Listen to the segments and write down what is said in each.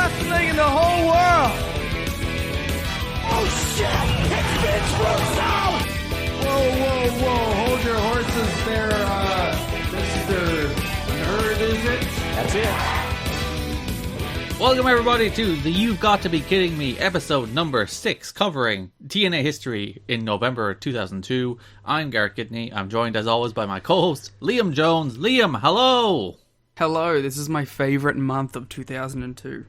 wrestling in the whole world. Oh shit! It's Vince Russo! Whoa! Hold your horses there, Mr. Nerd, is it? That's it. Welcome everybody to the You've Got to Be Kidding Me episode number 6, covering TNA history in November 2002. I'm Garrett. I'm joined as always by my co-host, Liam Jones. Liam, hello! Hello, this is my favourite month of 2002.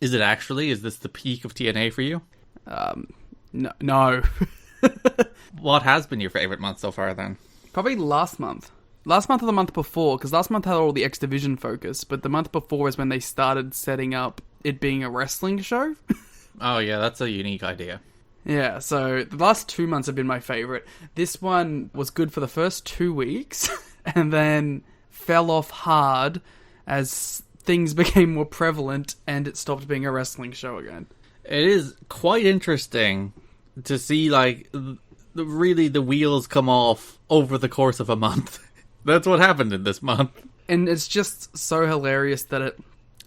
Is it actually? Is this the peak of TNA for you? No. What has been your favourite month so far then? Probably last month. Last month or the month before, because last month had all the X Division focus, but the month before is when they started setting up it being a wrestling show. Oh yeah, that's a unique idea. Yeah, so the last 2 months have been my favourite. This one was good for the first 2 weeks, and then fell off hard as things became more prevalent and it stopped being a wrestling show again. It is quite interesting to see, like, really the wheels come off over the course of a month. That's what happened in this month. And it's just so hilarious that it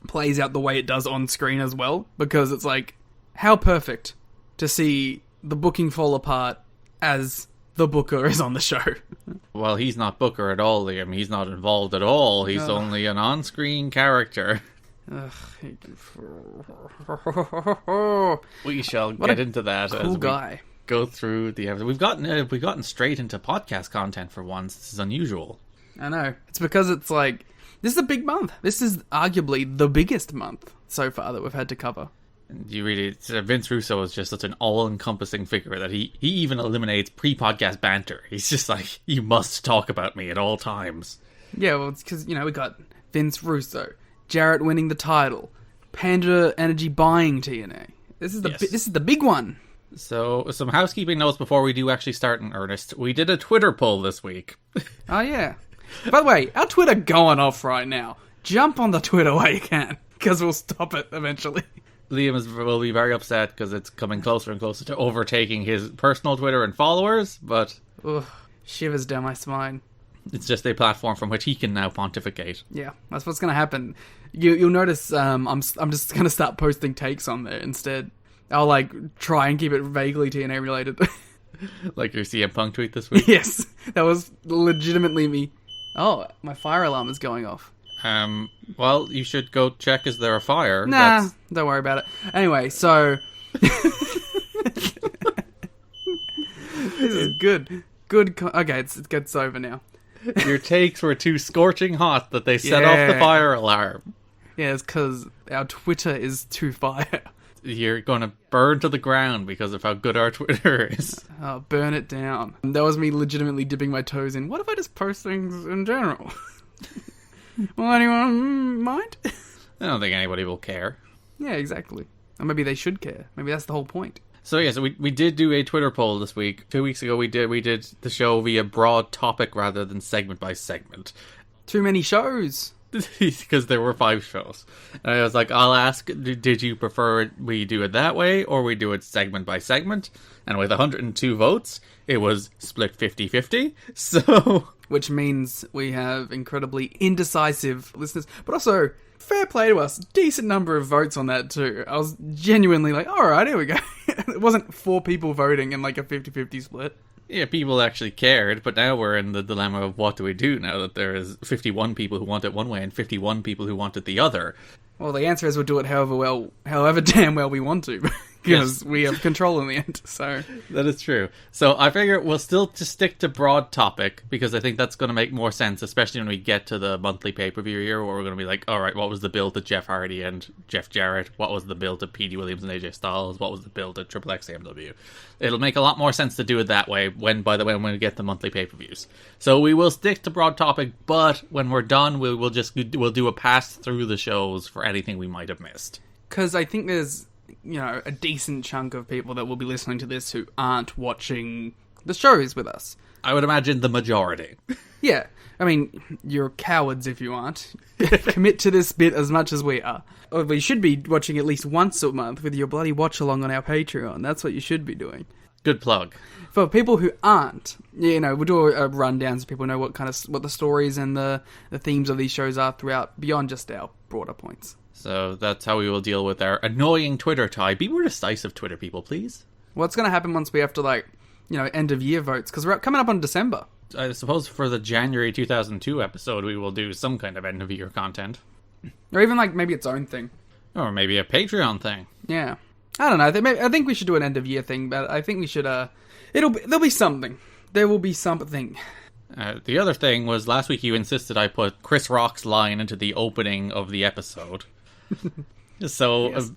plays out the way it does on screen as well, because it's like, how perfect to see the booking fall apart as the booker is on the show. Well, he's not Booker at all, Liam. He's not involved at all. He's only an on-screen character. We shall get into that cool as we guy. Go through the episode. We've gotten straight into podcast content for once. This is unusual. I know. It's because it's like, this is a big month. This is arguably the biggest month so far that we've had to cover. Vince Russo is just such an all-encompassing figure that he even eliminates pre-podcast banter. He's just like, you must talk about me at all times. Yeah, well, it's because, we got Vince Russo, Jarrett winning the title, Panda Energy buying TNA. This is the big one. So, some housekeeping notes before we do actually start in earnest. We did a Twitter poll this week. Oh, yeah. By the way, our Twitter going off right now. Jump on the Twitter while you can, because we'll stop it eventually. Liam will be very upset because it's coming closer and closer to overtaking his personal Twitter and followers, but... Ugh, shivers down my spine. It's just a platform from which he can now pontificate. Yeah, that's what's going to happen. You'll notice I'm just going to start posting takes on there instead. I'll, try and keep it vaguely TNA related. Like your CM Punk tweet this week? Yes, that was legitimately me. Oh, my fire alarm is going off. Well, you should go check, is there a fire? Nah, don't worry about it. Anyway, so... This is good. Okay, it gets over now. Your takes were too scorching hot that they set off the fire alarm. Yeah, it's because our Twitter is too fire. You're going to burn to the ground because of how good our Twitter is. Oh, burn it down. That was me legitimately dipping my toes in. What if I just post things in general? Will anyone mind? I don't think anybody will care. Yeah, exactly. Or maybe they should care. Maybe that's the whole point. So we did do a Twitter poll this week. 2 weeks ago we did the show via broad topic rather than segment by segment. Too many shows. Because there were 5 shows. And I was like, I'll ask, did you prefer we do it that way or we do it segment by segment? And with 102 votes, it was split 50-50. So... Which means we have incredibly indecisive listeners. But also, fair play to us. Decent number of votes on that too. I was genuinely like, alright, here we go. It wasn't 4 people voting in a 50-50 split. Yeah, people actually cared, but now we're in the dilemma of what do we do now that there is 51 people who want it one way and 51 people who want it the other. Well, the answer is we'll do it however damn well we want to. Because we have control in the end, so... That is true. So I figure we'll still just stick to broad topic, because I think that's going to make more sense, especially when we get to the monthly pay-per-view here, where we're going to be like, alright, what was the build to Jeff Hardy and Jeff Jarrett? What was the build to P.D. Williams and AJ Styles? What was the build to Triple X AMW? It'll make a lot more sense to do it that way when we get the monthly pay-per-views. So we will stick to broad topic, but when we're done, we'll do a pass through the shows for anything we might have missed. Because I think there's... a decent chunk of people that will be listening to this who aren't watching the shows with us. I would imagine the majority. Yeah. I mean, you're cowards if you aren't. Commit to this bit as much as we are. Or we should be watching at least once a month with your bloody watch-along on our Patreon. That's what you should be doing. Good plug. For people who aren't, we'll do a rundown so people know what the stories and the themes of these shows are throughout, beyond just our broader points. So that's how we will deal with our annoying Twitter tie. Be more decisive, Twitter people, please. What's going to happen once we have to, end of year votes? Because we're coming up on December. I suppose for the January 2002 episode, we will do some kind of end of year content. Or even, maybe its own thing. Or maybe a Patreon thing. Yeah. I don't know. I think we should do an end of year thing, but I think we should, there'll be something. There will be something. The other thing was last week you insisted I put Chris Rock's line into the opening of the episode. So, Yes.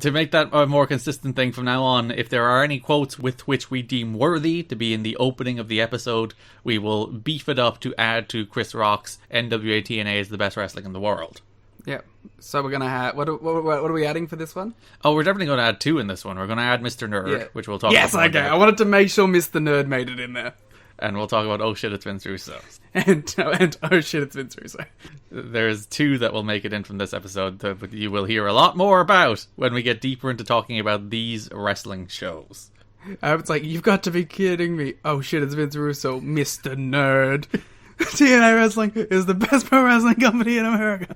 To make that a more consistent thing from now on, if there are any quotes with which we deem worthy to be in the opening of the episode, we will beef it up to add to Chris Rock's NWA TNA is the best wrestling in the world. Yeah. So we're going to have... What are we adding for this one? Oh, we're definitely going to add 2 in this one. We're going to add Mr. Nerd, which we'll talk yes, about. Yes, okay. I wanted to make sure Mr. Nerd made it in there. And we'll talk about, oh shit, it's Vince Russo. And oh shit, it's Vince Russo. There's 2 that will make it in from this episode that you will hear a lot more about when we get deeper into talking about these wrestling shows. It's like, you've got to be kidding me. Oh shit, it's Vince Russo, Mr. Nerd. TNA Wrestling is the best pro wrestling company in America.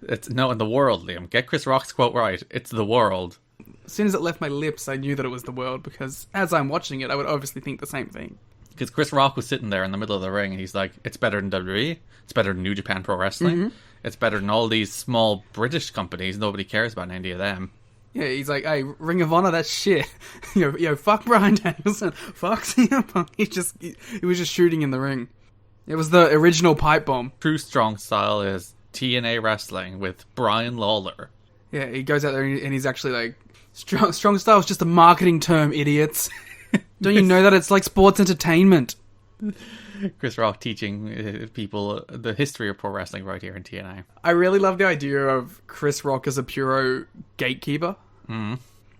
It's no, in the world, Liam. Get Chris Rock's quote right. It's the world. As soon as it left my lips, I knew that it was the world, because as I'm watching it, I would obviously think the same thing. Because Chris Rock was sitting there in the middle of the ring, and he's like, it's better than WWE, it's better than New Japan Pro Wrestling, it's better than all these small British companies, nobody cares about any of them. Yeah, he's like, hey, Ring of Honor, that's shit. yo, fuck Bryan Danielson, fuck CM Punk. He was just shooting in the ring. It was the original pipe bomb. True strong style is TNA Wrestling with Brian Lawler. Yeah, he goes out there and he's actually like, strong style is just a marketing term, idiots. Don't you know that it's like sports entertainment? Chris Rock teaching people the history of pro wrestling right here in TNA. I really love the idea of Chris Rock as a puro gatekeeper.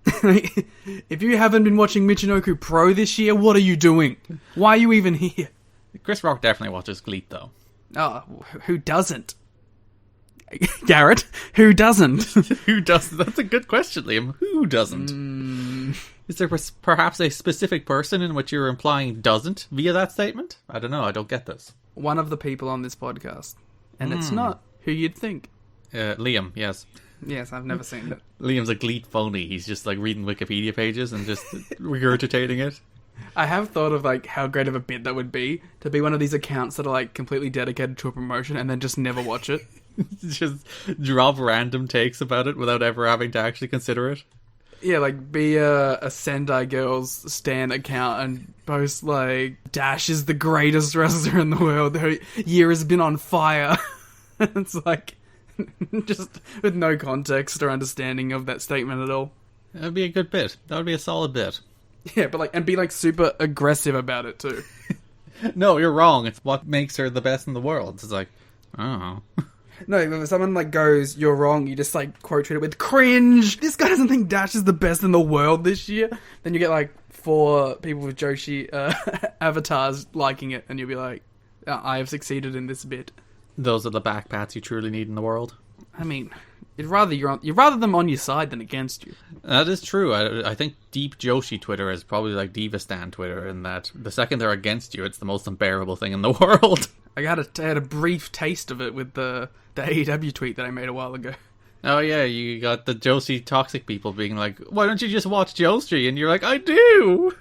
If you haven't been watching Michinoku Pro this year, what are you doing? Why are you even here? Chris Rock definitely watches GLEAT, though. Oh, who doesn't? Garrett, who doesn't? Who doesn't? That's a good question, Liam. Who doesn't? Is there perhaps a specific person in which you're implying doesn't via that statement? I don't know. I don't get this. One of the people on this podcast. And it's not who you'd think. Liam, yes. Yes, I've never seen it. Liam's a GLEAT phony. He's just like reading Wikipedia pages and just regurgitating it. I have thought of like how great of a bit that would be to be one of these accounts that are like completely dedicated to a promotion and then just never watch it. Just drop random takes about it without ever having to actually consider it. Yeah, like be a Sendai Girls stan account and post like, Dash is the greatest wrestler in the world. Her year has been on fire. It's like, just with no context or understanding of that statement at all. That'd be a good bit. That would be a solid bit. Yeah, but like, and be like super aggressive about it too. No, you're wrong. It's what makes her the best in the world. It's like, oh. No, if someone like goes, you're wrong, you just like quote tweet it with cringe. This guy doesn't think Dash is the best in the world this year. Then you get like 4 people with Joshi avatars liking it, and you'll be like, I have succeeded in this bit. Those are the backpats you truly need in the world. I mean, you'd rather them on your side than against you. That is true. I think Deep Joshi Twitter is probably like Divastan Twitter in that the second they're against you, it's the most unbearable thing in the world. I had a brief taste of it with the AEW tweet that I made a while ago. Oh yeah, you got the Joshi toxic people being like, why don't you just watch Joshi? And you're like, I do!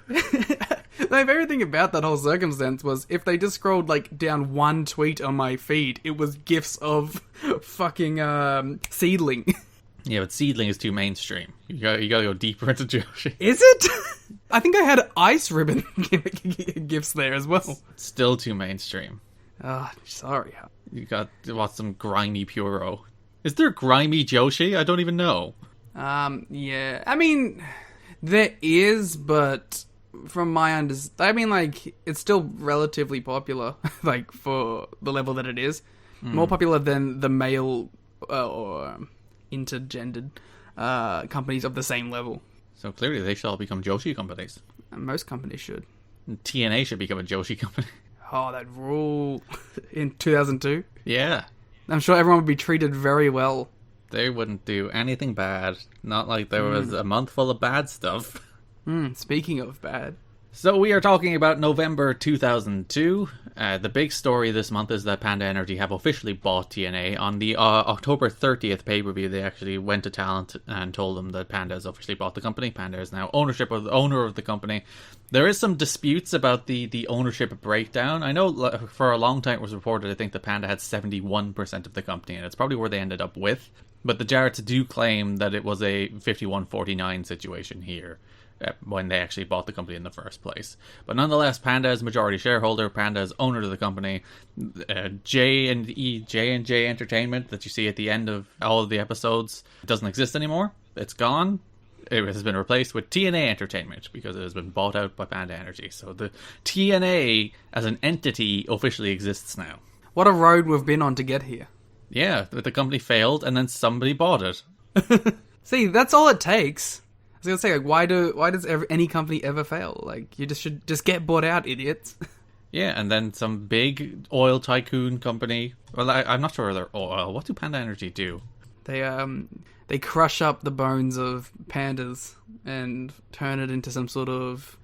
My favorite thing about that whole circumstance was if they just scrolled like down one tweet on my feed, it was gifs of fucking Seedling. Yeah, but Seedling is too mainstream. You gotta go deeper into Joshi. Is it? I think I had Ice Ribbon gifs there as well. Still too mainstream. Sorry. You got to watch some grimy Puro. Is there grimy Joshi? I don't even know. Yeah. I mean, there is, but from my understanding, I mean, like, it's still relatively popular, like, for the level that it is. More popular than the male or intergendered companies of the same level. So clearly they shall become Joshi companies. And most companies should. And TNA should become a Joshi company. Oh, that rule in 2002? Yeah. I'm sure everyone would be treated very well. They wouldn't do anything bad. Not like there was a month full of bad stuff. Speaking of bad. So we are talking about November 2002. The big story this month is that Panda Energy have officially bought TNA. On the October 30th pay-per-view, they actually went to talent and told them that Panda has officially bought the company. Panda is now owner of the company. There is some disputes about the ownership breakdown. I know for a long time it was reported, I think, that Panda had 71% of the company, and it's probably where they ended up with. But the Jarretts do claim that it was a 51-49 situation here when they actually bought the company in the first place. But nonetheless, Panda is majority shareholder. Panda is owner of the company. J&J Entertainment that you see at the end of all of the episodes doesn't exist anymore. It's gone. It has been replaced with TNA Entertainment because it has been bought out by Panda Energy. So the TNA as an entity officially exists now. What a road we've been on to get here. Yeah, the company failed and then somebody bought it. See, that's all it takes. I was gonna say, like, why does any company ever fail? Like, you should just get bought out, idiots. Yeah, and then some big oil tycoon company. Well, I'm not sure they're oil. What do Panda Energy do? They crush up the bones of pandas and turn it into some sort of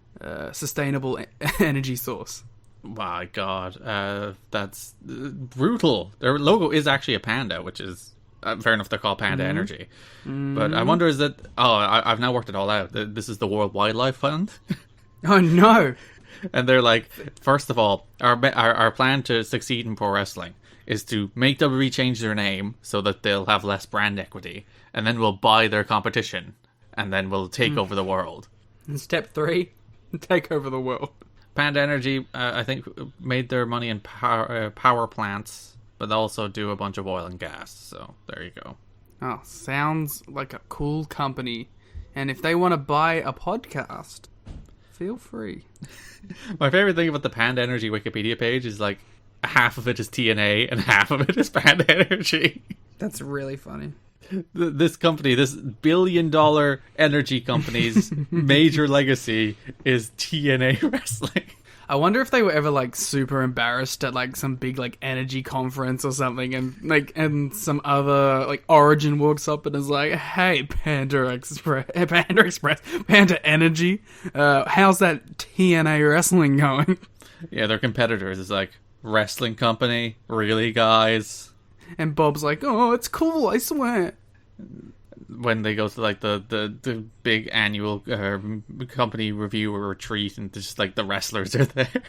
sustainable energy source. My God, that's brutal. Their logo is actually a panda, which is fair enough. They're called Panda Energy, but I wonder is that I've now worked it all out. This is the World Wildlife Fund. Oh no! And they're like, first of all, our plan to succeed in pro wrestling is to make WWE change their name so that they'll have less brand equity, and then we'll buy their competition, and then we'll take over the world. And step 3, take over the world. Panda Energy, I think, made their money in power plants, but they also do a bunch of oil and gas, so there you go. Oh, sounds like a cool company. And if they want to buy a podcast, feel free. My favorite thing about the Panda Energy Wikipedia page is, like, half of it is TNA and half of it is Panda Energy. That's really funny. This company, this billion-dollar energy company's major legacy is TNA wrestling. I wonder if they were ever, like, super embarrassed at, like, some big, like, energy conference or something, and some other, like, Origin walks up and is like, "Hey, Panda Energy, how's that TNA wrestling going?" Yeah, their competitors is like, "Wrestling company? Really, guys?" And Bob's like, "Oh, it's cool, I swear." When they go to, like, the big annual company review or retreat, and just, like, the wrestlers are there.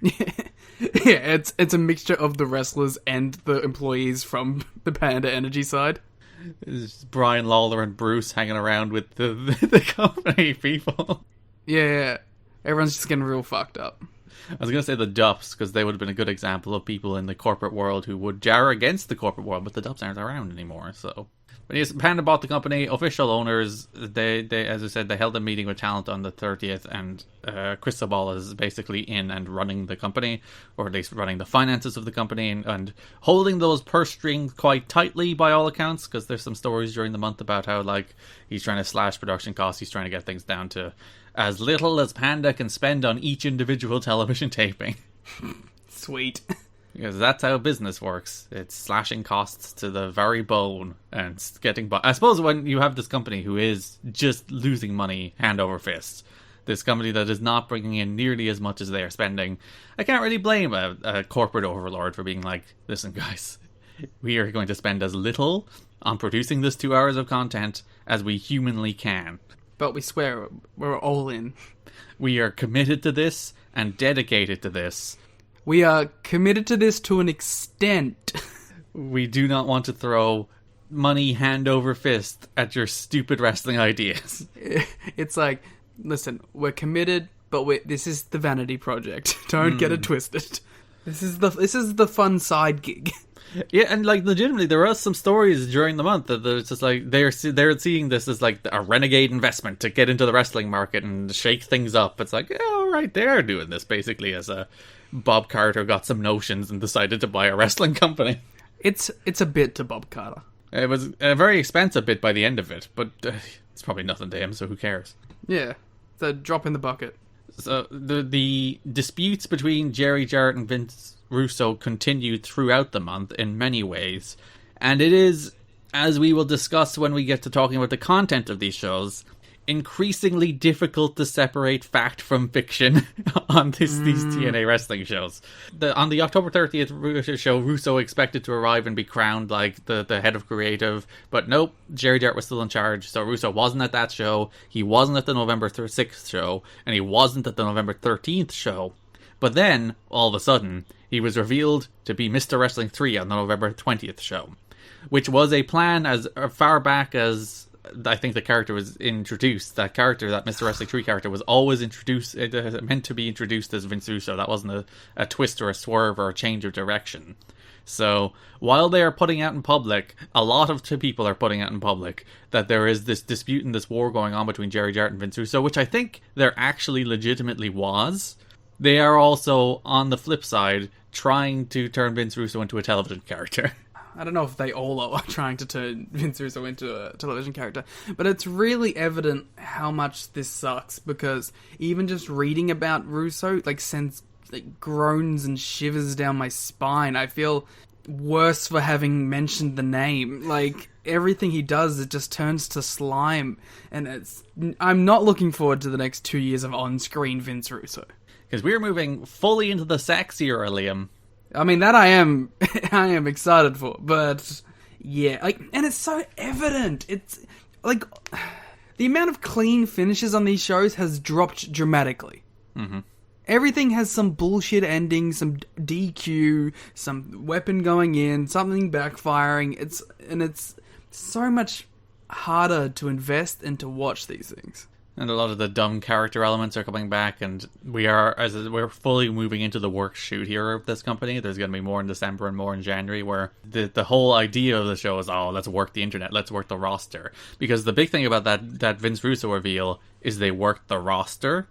Yeah, it's a mixture of the wrestlers and the employees from the Panda Energy side. It's Brian Lawler and Bruce hanging around with the company people. Yeah, everyone's just getting real fucked up. I was going to say the Dups, because they would have been a good example of people in the corporate world who would jar against the corporate world, but the Dups aren't around anymore, so... But yes, Panda bought the company. Official owners, they as I said, they held a meeting with talent on the 30th, and Cristobal is basically in and running the company, or at least running the finances of the company, and holding those purse strings quite tightly by all accounts, because there's some stories during the month about how, like, he's trying to slash production costs, he's trying to get things down to as little as Panda can spend on each individual television taping. Sweet. Because that's how business works. It's slashing costs to the very bone and getting by. I suppose when you have this company who is just losing money hand over fist, this company that is not bringing in nearly as much as they are spending, I can't really blame a corporate overlord for being like, "Listen, guys, we are going to spend as little on producing this 2 hours of content as we humanly can. But we swear we're all in. We are committed to this and dedicated to this. We are committed to this to an extent. We do not want to throw money hand over fist at your stupid wrestling ideas." It's like, listen, we're committed, but this is the vanity project. Don't get it twisted. This is the fun side gig. Yeah, and, like, legitimately, there are some stories during the month that it's just like they're seeing this as, like, a renegade investment to get into the wrestling market and shake things up. It's like, yeah, all right, they are doing this basically as a Bob Carter got some notions and decided to buy a wrestling company. It's a bit to Bob Carter. It was a very expensive bit by the end of it, but it's probably nothing to him, so who cares? Yeah, it's a drop in the bucket. So the disputes between Jarrett and Vince Russo continued throughout the month in many ways, and it is, as we will discuss when we get to talking about the content of these shows, increasingly difficult to separate fact from fiction on these TNA wrestling shows. On the October 30th show, Russo expected to arrive and be crowned like the head of creative, but nope, Jarrett was still in charge, so Russo wasn't at that show, he wasn't at the November 6th show, and he wasn't at the November 13th show. But then, all of a sudden, he was revealed to be Mr. Wrestling 3 on the November 20th show, which was a plan as far back as I think the character was introduced. That character, that Mr. Wrestling 3 character, was always introduced, meant to be introduced as Vince Russo. That wasn't a twist or a swerve or a change of direction. So, while they are putting out in public, a lot of people are putting out in public, that there is this dispute and this war going on between Jarrett and Vince Russo, which I think there actually legitimately was. They are also, on the flip side, trying to turn Vince Russo into a television character. I don't know if they all are trying to turn Vince Russo into a television character, but it's really evident how much this sucks, because even just reading about Russo, sends groans and shivers down my spine. I feel worse for having mentioned the name. Everything he does, it just turns to slime, and I'm not looking forward to the next 2 years of on-screen Vince Russo. Because we're moving fully into the sex era, Liam. I mean, that I am excited for, but yeah, and it's so evident. It's the amount of clean finishes on these shows has dropped dramatically. Mm-hmm. Everything has some bullshit ending, some DQ, some weapon going in, something backfiring. It's so much harder to invest and to watch these things. And a lot of the dumb character elements are coming back, and we're fully moving into the work shoot here of this company. There's going to be more in December and more in January, where the whole idea of the show is, let's work the internet, let's work the roster. Because the big thing about that Vince Russo reveal is they worked the roster.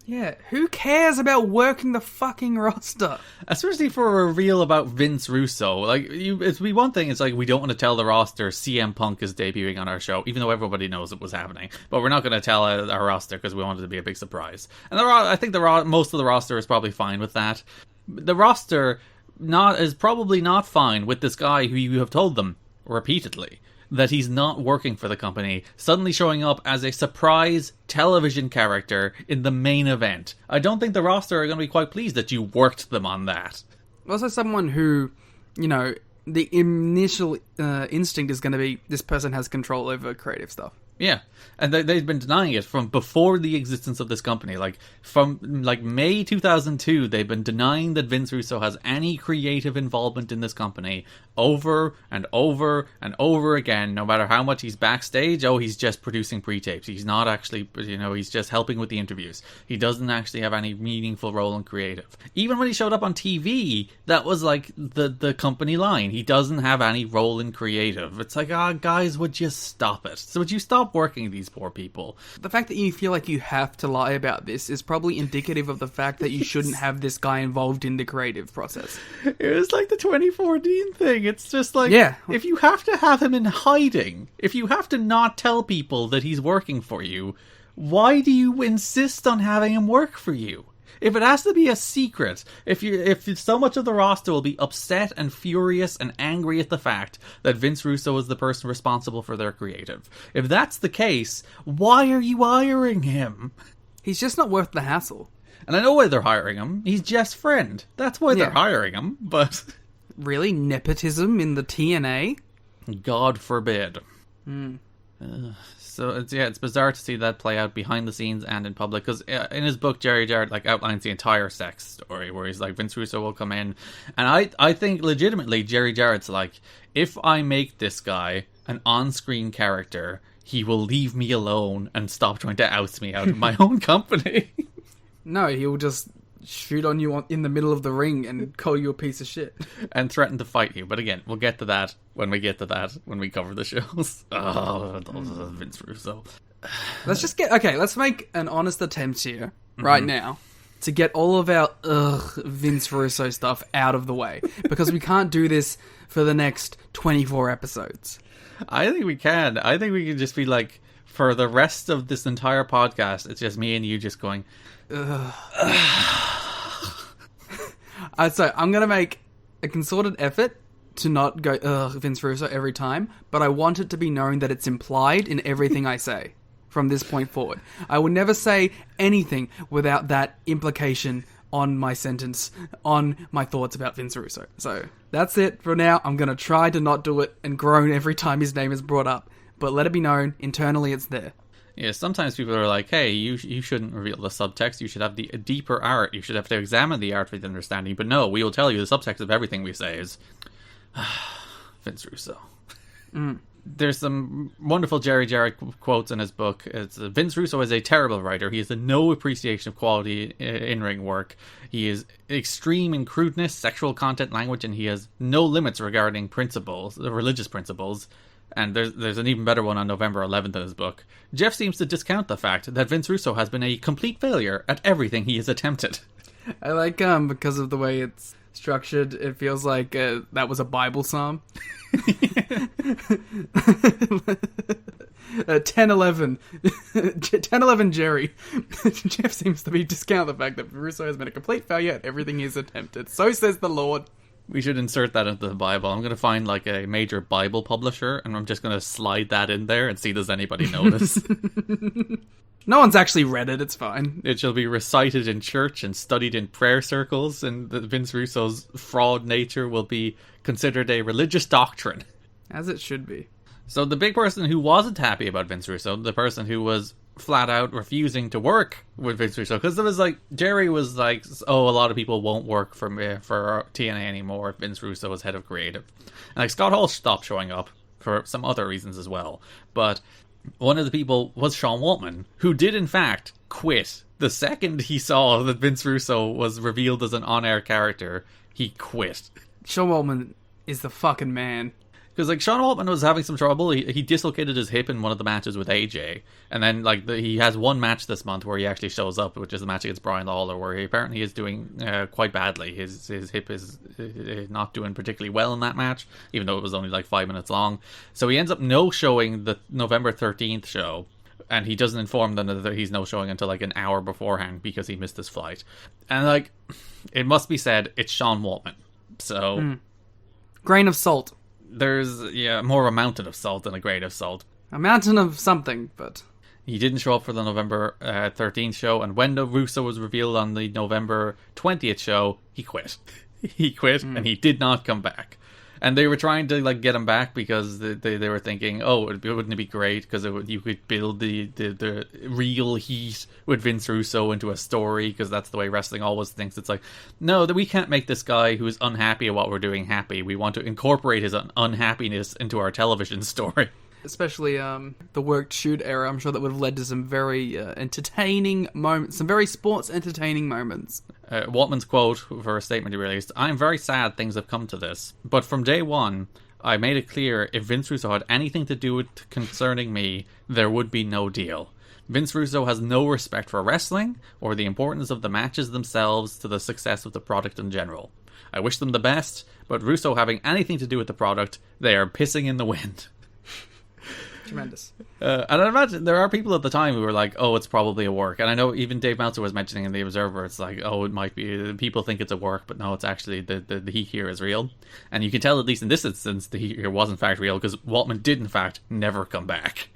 Yeah, who cares about working the fucking roster? Especially for a reveal about Vince Russo. It's one thing, it's we don't want to tell the roster CM Punk is debuting on our show, even though everybody knows it was happening. But we're not going to tell our roster because we want it to be a big surprise. And I think most of the roster is probably fine with that. The roster is probably not fine with this guy who you have told them repeatedly that he's not working for the company, suddenly showing up as a surprise television character in the main event. I don't think the roster are going to be quite pleased that you worked them on that. Also someone who, the initial instinct is going to be, this person has control over creative stuff. Yeah, and they've been denying it from before the existence of this company. From May 2002, they've been denying that Vince Russo has any creative involvement in this company over and over and over again, no matter how much he's backstage. He's just producing pre-tapes. He's not actually, he's just helping with the interviews. He doesn't actually have any meaningful role in creative. Even when he showed up on TV, that was the company line. He doesn't have any role in creative. It's guys, would you stop it? So would you stop working these poor people? The fact that you feel like you have to lie about this is probably indicative of the fact that you shouldn't have this guy involved in the creative process. It was the 2014 thing. It's just yeah. If you have to have him in hiding, if you have to not tell people that he's working for you, why do you insist on having him work for you? If it has to be a secret, if so much of the roster will be upset and furious and angry at the fact that Vince Russo is the person responsible for their creative, if that's the case, why are you hiring him? He's just not worth the hassle. And I know why they're hiring him. He's Jeff's friend. That's why they're hiring him, but... Really? Nepotism in the TNA? God forbid. Hmm. So it's bizarre to see that play out behind the scenes and in public, because in his book Jarrett outlines the entire sex story, where he's Vince Russo will come in, and I think legitimately Jarrett's if I make this guy an on-screen character, he will leave me alone and stop trying to oust me out of my own company. No, he'll just shoot on you in the middle of the ring and call you a piece of shit. And threaten to fight you. But again, we'll get to that when we cover the shows. Vince Russo. Let's make an honest attempt here, right now, to get all of our Vince Russo stuff out of the way. Because we can't do this for the next 24 episodes. I think we can. I think we can just be for the rest of this entire podcast, it's just me and you just going... So I'm going to make a concerted effort to not go, Vince Russo every time, but I want it to be known that it's implied in everything I say. from this point forward. I will never say anything without that implication on my sentence, on my thoughts about Vince Russo. So that's it for now. I'm going to try to not do it and groan every time his name is brought up. But let it be known, internally it's there. Yeah, sometimes people are like, hey, you shouldn't reveal the subtext. You should have the deeper art. You should have to examine the art for the understanding. But no, we will tell you the subtext of everything we say is Vince Russo. There's some wonderful Jarrett quotes in his book. It's Vince Russo is a terrible writer. He has no appreciation of quality in-ring work. He is extreme in crudeness, sexual content, language, and he has no limits regarding principles, religious principles. And there's an even better one on November 11th in his book. Jeff seems to discount the fact that Vince Russo has been a complete failure at everything he has attempted. I like, because of the way it's structured, it feels like that was a Bible psalm. 10-11 Jerry. Jeff seems to be discount the fact that Russo has been a complete failure at everything he's attempted. So says the Lord. We should insert that into the Bible. I'm going to find like a major Bible publisher and I'm just going to slide that in there and see does anybody notice. No one's actually read it, it's fine. It shall be recited in church and studied in prayer circles, and Vince Russo's fraud nature will be considered a religious doctrine. As it should be. So the big person who wasn't happy about Vince Russo, the person who was flat out refusing to work with Vince Russo, because it was like, Jerry was like, oh, a lot of people won't work for TNA anymore if Vince Russo is head of creative. And like Scott Hall stopped showing up for some other reasons as well. But one of the people was Sean Waltman, who did in fact quit. The second he saw that Vince Russo was revealed as an on-air character, he quit. Sean Waltman is the fucking man. Because like Sean Waltman was having some trouble. He dislocated his hip in one of the matches with AJ, and then like he has one match this month where he actually shows up, which is the match against Brian Lawler, where he apparently is doing quite badly. His hip is not doing particularly well in that match, even though it was only like 5 minutes long. So he ends up no-showing the November 13th show, and he doesn't inform them that he's no-showing until like an hour beforehand because he missed his flight. And like, it must be said, it's Sean Waltman. So grain of salt. There's, more of a mountain of salt than a grain of salt. A mountain of something, but... He didn't show up for the November 13th show, and when the Russo was revealed on the November 20th show, he quit. He quit, and he did not come back. And they were trying to like get him back because they were thinking, oh, wouldn't it be great because you could build the real heat with Vince Russo into a story, because that's the way wrestling always thinks. It's like, no, that we can't make this guy who is unhappy at what we're doing happy. We want to incorporate his unhappiness into our television story. Especially the worked shoot era, I'm sure that would have led to some very entertaining moments, some very sports entertaining moments. Waltman's quote for a statement he released: "I'm very sad things have come to this, but from day one, I made it clear if Vince Russo had anything to do with concerning me, there would be no deal. Vince Russo has no respect for wrestling or the importance of the matches themselves to the success of the product in general. I wish them the best, but Russo having anything to do with the product, they are pissing in the wind." Tremendous. And I imagine there are people at the time who were like, oh, it's probably a work. And I know even Dave Meltzer was mentioning in The Observer, it's like, oh, it might be, people think it's a work, but no, it's actually, the heat here is real. And you can tell, at least in this instance, the heat here was in fact real, because Waltman did in fact never come back.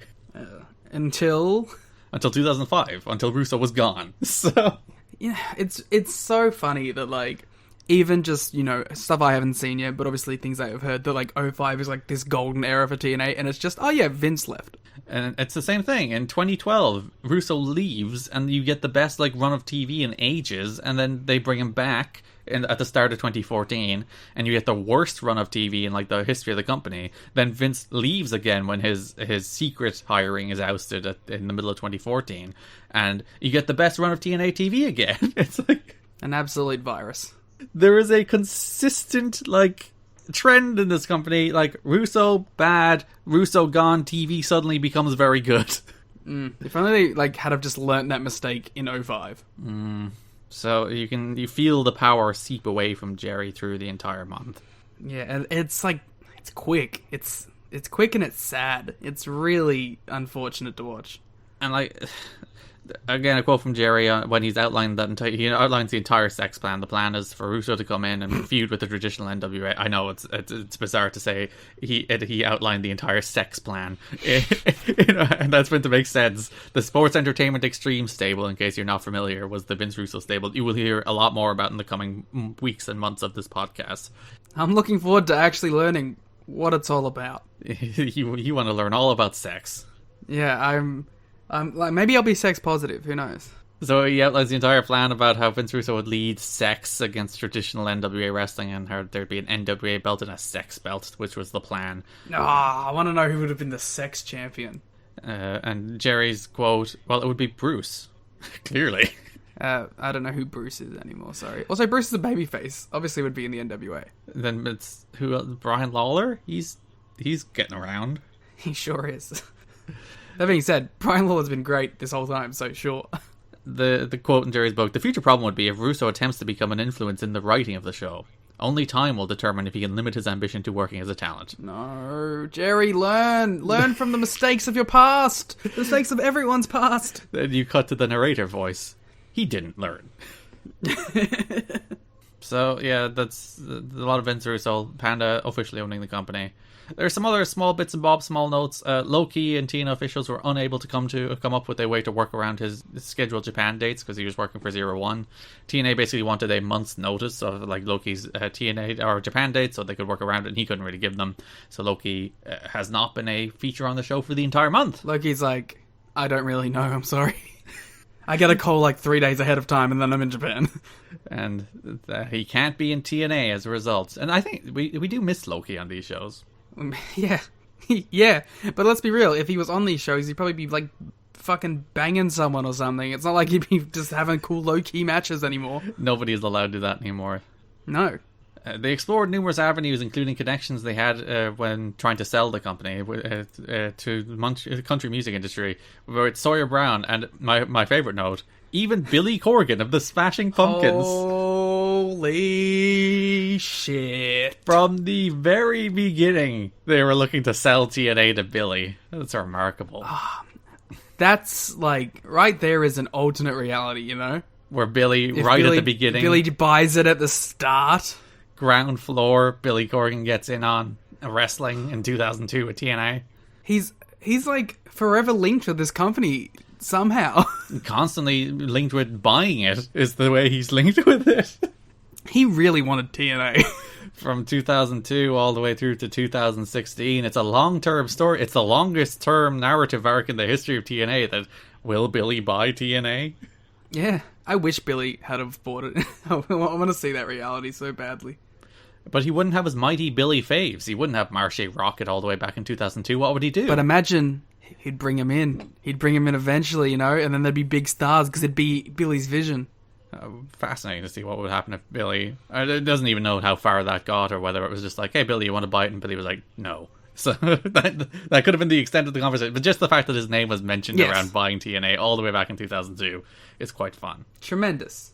Until 2005, until Russo was gone. So yeah, it's so funny that like, even just, stuff I haven't seen yet, but obviously things I have heard, that like 05 is like this golden era for TNA, and it's just, oh yeah, Vince left. And it's the same thing. In 2012, Russo leaves, and you get the best like run of TV in ages, and then they bring him back at the start of 2014, and you get the worst run of TV in like the history of the company. Then Vince leaves again when his secret hiring is ousted in the middle of 2014, and you get the best run of TNA TV again. It's like an absolute virus. There is a consistent, like, trend in this company. Like, Russo, bad. Russo gone. TV suddenly becomes very good. If only they, like, had have just learnt that mistake in 05. So you feel the power seep away from Jerry through the entire month. Yeah, and it's, like, it's quick. It's quick and it's sad. It's really unfortunate to watch. And, like, Again, a quote from Jerry when he's outlined he outlines the entire sex plan. The plan is for Russo to come in and feud with the traditional NWA. I know it's bizarre to say he outlined the entire sex plan, and that's meant to make sense. The Sports Entertainment Extreme stable, in case you're not familiar, was the Vince Russo stable. You will hear a lot more about in the coming weeks and months of this podcast. I'm looking forward to actually learning what it's all about. You want to learn all about sex. Yeah, I'm like, maybe I'll be sex positive, who knows? So he outlines the entire plan about how Vince Russo would lead sex against traditional NWA wrestling, and how there'd be an NWA belt and a sex belt, which was the plan. I want to know who would have been the sex champion. And Jerry's quote, well, it would be Bruce. Clearly. I don't know who Bruce is anymore, sorry. Also, Bruce is a babyface. Obviously would be in the NWA. Then it's who else? Brian Lawler? He's getting around. He sure is. That being said, Brian Lawler's been great this whole time, so sure. The quote in Jerry's book, the future problem would be if Russo attempts to become an influence in the writing of the show. Only time will determine if he can limit his ambition to working as a talent. No, Jerry, learn from the mistakes of your past. The mistakes of everyone's past. Then you cut to the narrator voice. He didn't learn. So, yeah, that's a lot of Vince Russo, Panda officially owning the company. There's some other small bits and bobs, small notes. Low-key and TNA officials were unable to come up with a way to work around his scheduled Japan dates because he was working for 01. TNA basically wanted a month's notice of like Loki's TNA or Japan dates so they could work around it, and he couldn't really give them. So Loki has not been a feature on the show for the entire month. Loki's like, I don't really know, I'm sorry. I get a call like 3 days ahead of time and then I'm in Japan. And he can't be in TNA as a result. And I think we do miss Loki on these shows. Yeah. Yeah. But let's be real, if he was on these shows, he'd probably be like fucking banging someone or something. It's not like he'd be just having cool low-key matches anymore. Nobody is allowed to do that anymore. No. They explored numerous avenues, including connections they had when trying to sell the company to the country music industry. With Sawyer Brown, and my favourite note, even Billy Corrigan of the Smashing Pumpkins. Holy shit. From the very beginning, they were looking to sell TNA to Billy. That's remarkable. That's like, right there is an alternate reality, you know? Where Billy, at the beginning... Billy buys it at the start. Ground floor, Billy Corrigan gets in on wrestling in 2002 with TNA. He's like forever linked with this company somehow. Constantly linked with buying it is the way he's linked with it. He really wanted TNA. From 2002 all the way through to 2016. It's a long-term story. It's the longest-term narrative arc in the history of TNA that will Billy buy TNA? Yeah. I wish Billy had have bought it. I want to see that reality so badly. But he wouldn't have his mighty Billy faves. He wouldn't have Marche Rocket all the way back in 2002. What would he do? But imagine he'd bring him in. He'd bring him in eventually, you know, and then there'd be big stars because it'd be Billy's vision. Fascinating to see what would happen if Billy... doesn't even know how far that got or whether it was just like, hey, Billy, you want to buy it? And Billy was like, no. So that could have been the extent of the conversation. But just the fact that his name was mentioned around buying TNA all the way back in 2002 is quite fun. Tremendous.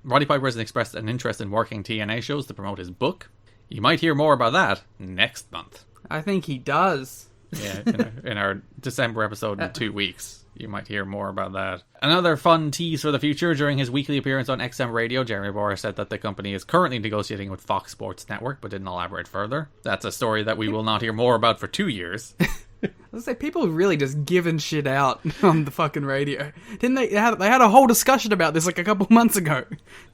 Roddy Piper has expressed an interest in working TNA shows to promote his book. You might hear more about that next month. I think he does. Yeah, in our December episode in 2 weeks. You might hear more about that. Another fun tease for the future. During his weekly appearance on XM Radio, Jeremy Borer said that the company is currently negotiating with Fox Sports Network, but didn't elaborate further. That's a story that we will not hear more about for 2 years. Let's say people really just giving shit out on the fucking radio. Didn't they? They had a whole discussion about this like a couple months ago.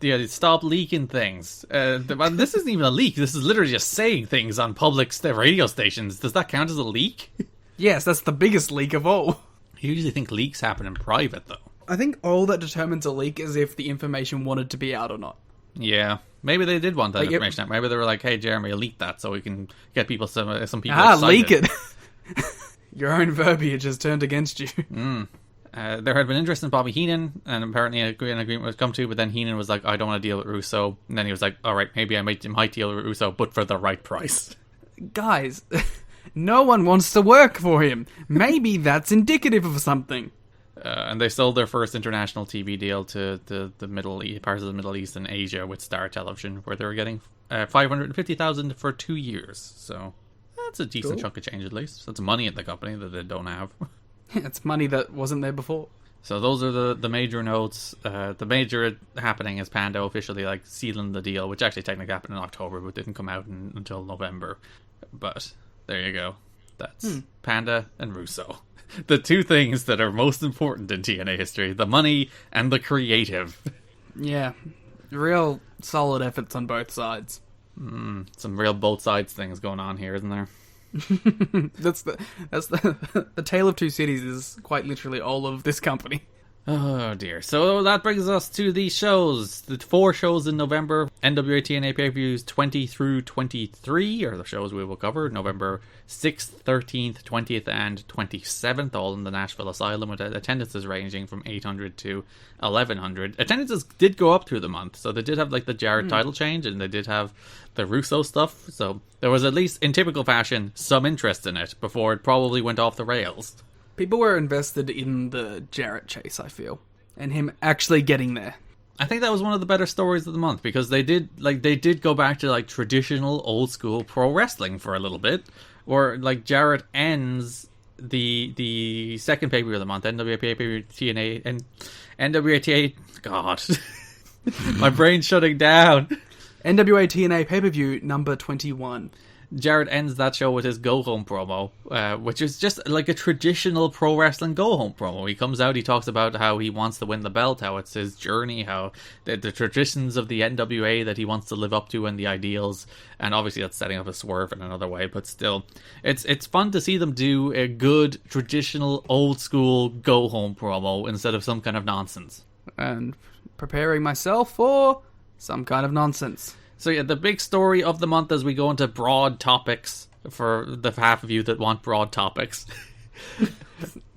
Yeah, stop leaking things. This isn't even a leak. This is literally just saying things on public radio stations. Does that count as a leak? Yes, that's the biggest leak of all. I usually think leaks happen in private, though. I think all that determines a leak is if the information wanted to be out or not. Yeah, maybe they did want that information out. Maybe they were like, "Hey, Jeremy, leak that so we can get people some people excited." Leak it. Your own verbiage has turned against you. There had been interest in Bobby Heenan, and apparently an agreement was come to, but then Heenan was like, I don't want to deal with Russo. And then he was like, all right, maybe I might deal with Russo, but for the right price. Guys, no one wants to work for him. Maybe that's indicative of something. And they sold their first international TV deal to the Middle East, parts of the Middle East and Asia with Star Television, where they were getting $550,000 for 2 years. So that's a decent chunk of change, at least. That's money at the company that they don't have. It's money that wasn't there before. So those are the major notes. The major happening is Panda officially like sealing the deal, which actually technically happened in October, but didn't come out until November. But there you go. That's Panda and Russo. The two things that are most important in TNA history: the money and the creative. Yeah, real solid efforts on both sides. Some real both sides things going on here, isn't there? That's the tale of two cities is quite literally all of this company. Oh dear. So that brings us to the shows. The 4 shows in November. NWA TNA pay-per-views 20 through 23 are the shows we will cover. November 6th, 13th, 20th, and 27th, all in the Nashville Asylum, with attendances ranging from 800 to 1100. Attendances did go up through the month, so they did have like the Jarrett title change, and they did have the Russo stuff, so there was, at least in typical fashion, some interest in it before it probably went off the rails. People were invested in the Jarrett chase, I feel, and him actually getting there. I think that was one of the better stories of the month, because they did go back to like traditional old school pro wrestling for a little bit, where like Jarrett ends the second pay-per-view of the month, NWA pay-per-view TNA, and NWA TNA, God, my brain's shutting down. NWA TNA pay-per-view number 21. Jarrett ends that show with his go-home promo, which is just like a traditional pro wrestling go-home promo. He comes out, he talks about how he wants to win the belt, how it's his journey, how the traditions of the NWA that he wants to live up to and the ideals, and obviously that's setting up a swerve in another way, but still, it's fun to see them do a good, traditional, old-school go-home promo instead of some kind of nonsense. And preparing myself for some kind of nonsense. So yeah, the big story of the month as we go into broad topics, for the half of you that want broad topics,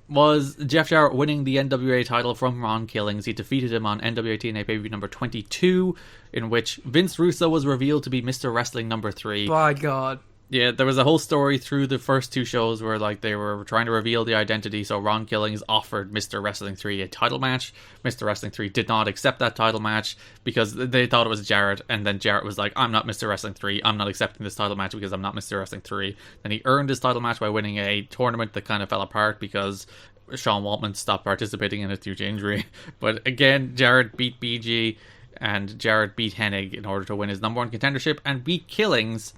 was Jeff Jarrett winning the NWA title from Ron Killings. He defeated him on NWA TNA pay-per-view number 22, in which Vince Russo was revealed to be Mr. Wrestling number 3. By God. Yeah, there was a whole story through the first 2 shows where like they were trying to reveal the identity, so Ron Killings offered Mr. Wrestling 3 a title match. Mr. Wrestling 3 did not accept that title match because they thought it was Jarrett, and then Jarrett was like, I'm not Mr. Wrestling 3, I'm not accepting this title match because I'm not Mr. Wrestling 3. Then he earned his title match by winning a tournament that kind of fell apart because Sean Waltman stopped participating in it due to injury. But again, Jarrett beat BG, and Jarrett beat Hennig in order to win his number 1 contendership, and beat Killings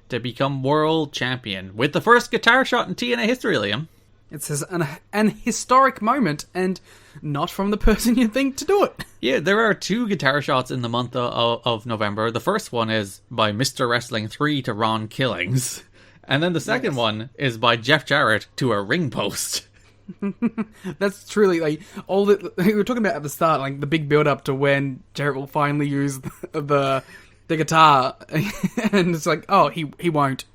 to become world champion with the first guitar shot in TNA history, Liam. It says an historic moment, and not from the person you think to do it. Yeah, there are 2 guitar shots in the month of November. The first one is by Mr. Wrestling 3 to Ron Killings, and then the second one is by Jeff Jarrett to a ring post. That's truly like all that we were talking about at the start, like the big build up to when Jarrett will finally use the guitar, and it's like, oh, he won't.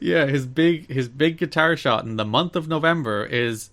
Yeah, his big guitar shot in the month of November is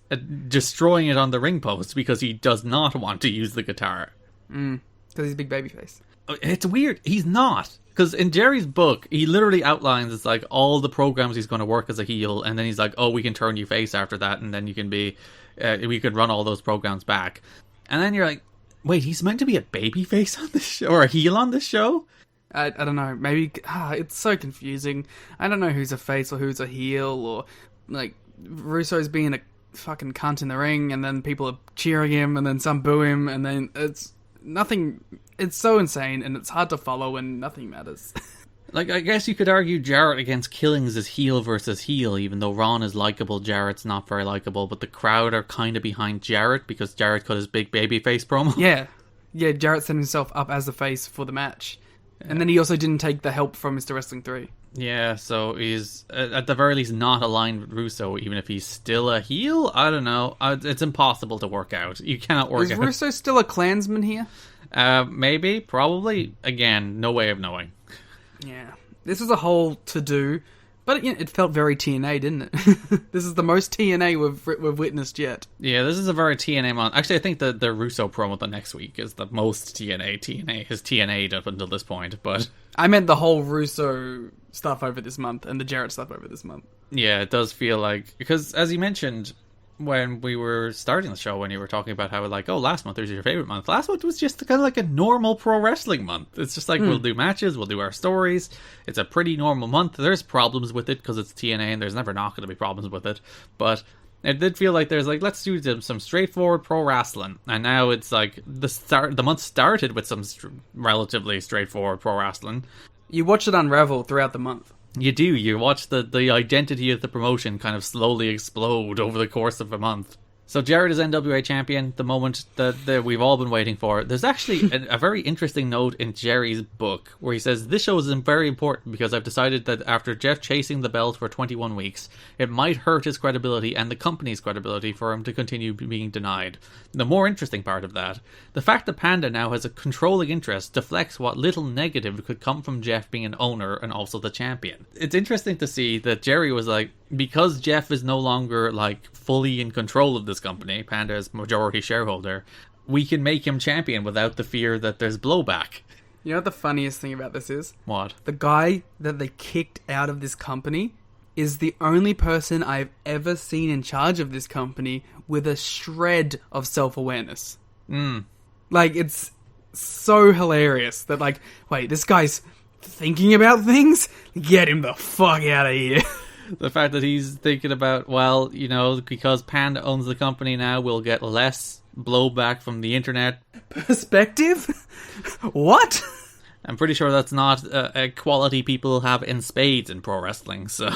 destroying it on the ring post because he does not want to use the guitar. Because he's a big babyface. It's weird. He's not. Because in Jerry's book, he literally outlines it's like all the programs he's going to work as a heel, and then he's like, oh, we can turn you face after that, and then you can be, we could run all those programs back. And then you're like, wait, he's meant to be a babyface on this show, or a heel on this show? I don't know, maybe, it's so confusing. I don't know who's a face or who's a heel, or, like, Russo's being a fucking cunt in the ring, and then people are cheering him, and then some boo him, and then it's nothing, it's so insane, and it's hard to follow, and nothing matters. Like, I guess you could argue Jarrett against Killings is heel versus heel, even though Ron is likable, Jarrett's not very likable, but the crowd are kind of behind Jarrett, because Jarrett cut his big babyface promo. Yeah, Jarrett set himself up as the face for the match. And then he also didn't take the help from Mr. Wrestling 3. Yeah, so he's, at the very least, not aligned with Russo, even if he's still a heel? I don't know. It's impossible to work out. You cannot work out. Is Russo still a Klansman here? Maybe, probably. Again, no way of knowing. Yeah. This was a whole to-do, but it felt very TNA, didn't it? This is the most TNA we've witnessed yet. Yeah, this is a very TNA month. Actually, I think the Russo promo the next week is the most TNA. TNA has TNA'd up until this point, but... I meant the whole Russo stuff over this month and the Jarrett stuff over this month. Yeah, it does feel like... Because, as you mentioned, when we were starting the show, when you were talking about how, like, oh, last month was your favorite month. Last month was just kind of like a normal pro wrestling month. It's just like, we'll do matches, we'll do our stories. It's a pretty normal month. There's problems with it because it's TNA, and there's never not going to be problems with it. But It did feel like there's like, let's do some straightforward pro wrestling, and now it's like the month started with some relatively straightforward pro wrestling. You watch it unravel throughout the month. You do. You watch the identity of the promotion kind of slowly explode over the course of a month. So Jarrett is NWA champion, the moment that we've all been waiting for. There's actually a very interesting note in Jerry's book where he says, this show is very important because I've decided that after Jeff chasing the belt for 21 weeks, it might hurt his credibility and the company's credibility for him to continue being denied. The more interesting part of that, the fact that Panda now has a controlling interest deflects what little negative could come from Jeff being an owner and also the champion. It's interesting to see that Jerry was like, because Jeff is no longer like fully in control of this company, Panda is majority shareholder, we can make him champion without the fear that there's blowback. You know what the funniest thing about this is? What? The guy that they kicked out of this company is the only person I've ever seen in charge of this company with a shred of self-awareness. Like, it's so hilarious that, like, wait, this guy's thinking about things? Get him the fuck out of here. The fact that he's thinking about, well, you know, because Panda owns the company now, we'll get less blowback from the internet. Perspective? What? I'm pretty sure that's not a quality people have in spades in pro wrestling, so...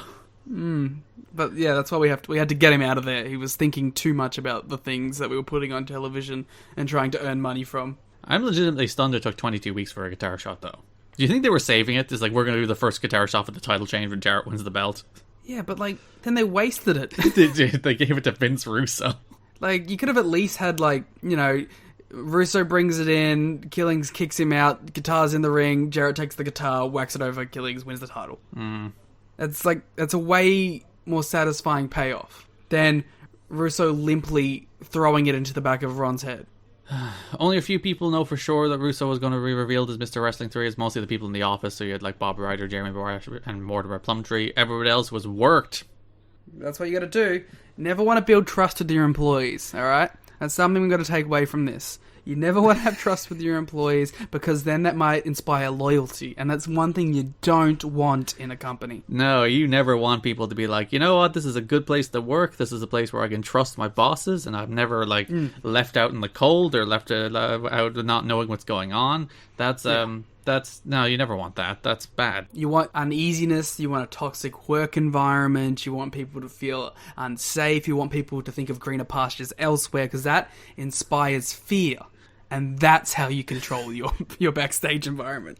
But yeah, that's why we had to get him out of there. He was thinking too much about the things that we were putting on television and trying to earn money from. I'm legitimately stunned it took 22 weeks for a guitar shot, though. Do you think they were saving it? It's like, we're going to do the first guitar shot for the title change when Jarrett wins the belt. Yeah, but like, then they wasted it. They gave it to Vince Russo. Like, you could have at least had, like, you know, Russo brings it in, Killings kicks him out, guitar's in the ring, Jarrett takes the guitar, whacks it over, Killings wins the title. It's like, that's a way more satisfying payoff than Russo limply throwing it into the back of Ron's head. Only a few people know for sure that Russo was going to be revealed as Mr. Wrestling 3. It's mostly the people in the office, so you had like Bob Ryder, Jeremy Borash, and Mortimer Plumtree. Everybody else was worked. That's what you gotta do. Never want to build trust with your employees, alright? That's something we've got to take away from this. You never want to have trust with your employees because then that might inspire loyalty, and that's one thing you don't want in a company. No, you never want people to be like, you know what, this is a good place to work, this is a place where I can trust my bosses, and I've never like left out in the cold or left out not knowing what's going on. That's no, you never want that. That's bad. You want uneasiness, you want a toxic work environment, you want people to feel unsafe, you want people to think of greener pastures elsewhere, because that inspires fear. And that's how you control your backstage environment.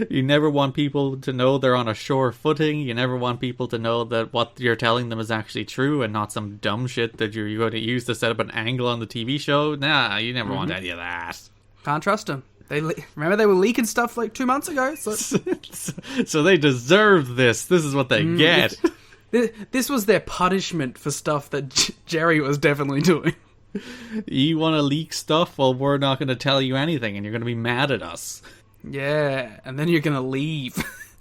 You never want people to know they're on a sure footing. You never want people to know that what you're telling them is actually true and not some dumb shit that you're going to use to set up an angle on the TV show. Nah, you never want any of that. Can't trust them. Remember they were leaking stuff like 2 months ago? So they deserve this. This is what they get. This was their punishment for stuff that Jerry was definitely doing. You want to leak stuff? Well, we're not going to tell you anything, and you're going to be mad at us. Yeah, and then you're going to leave.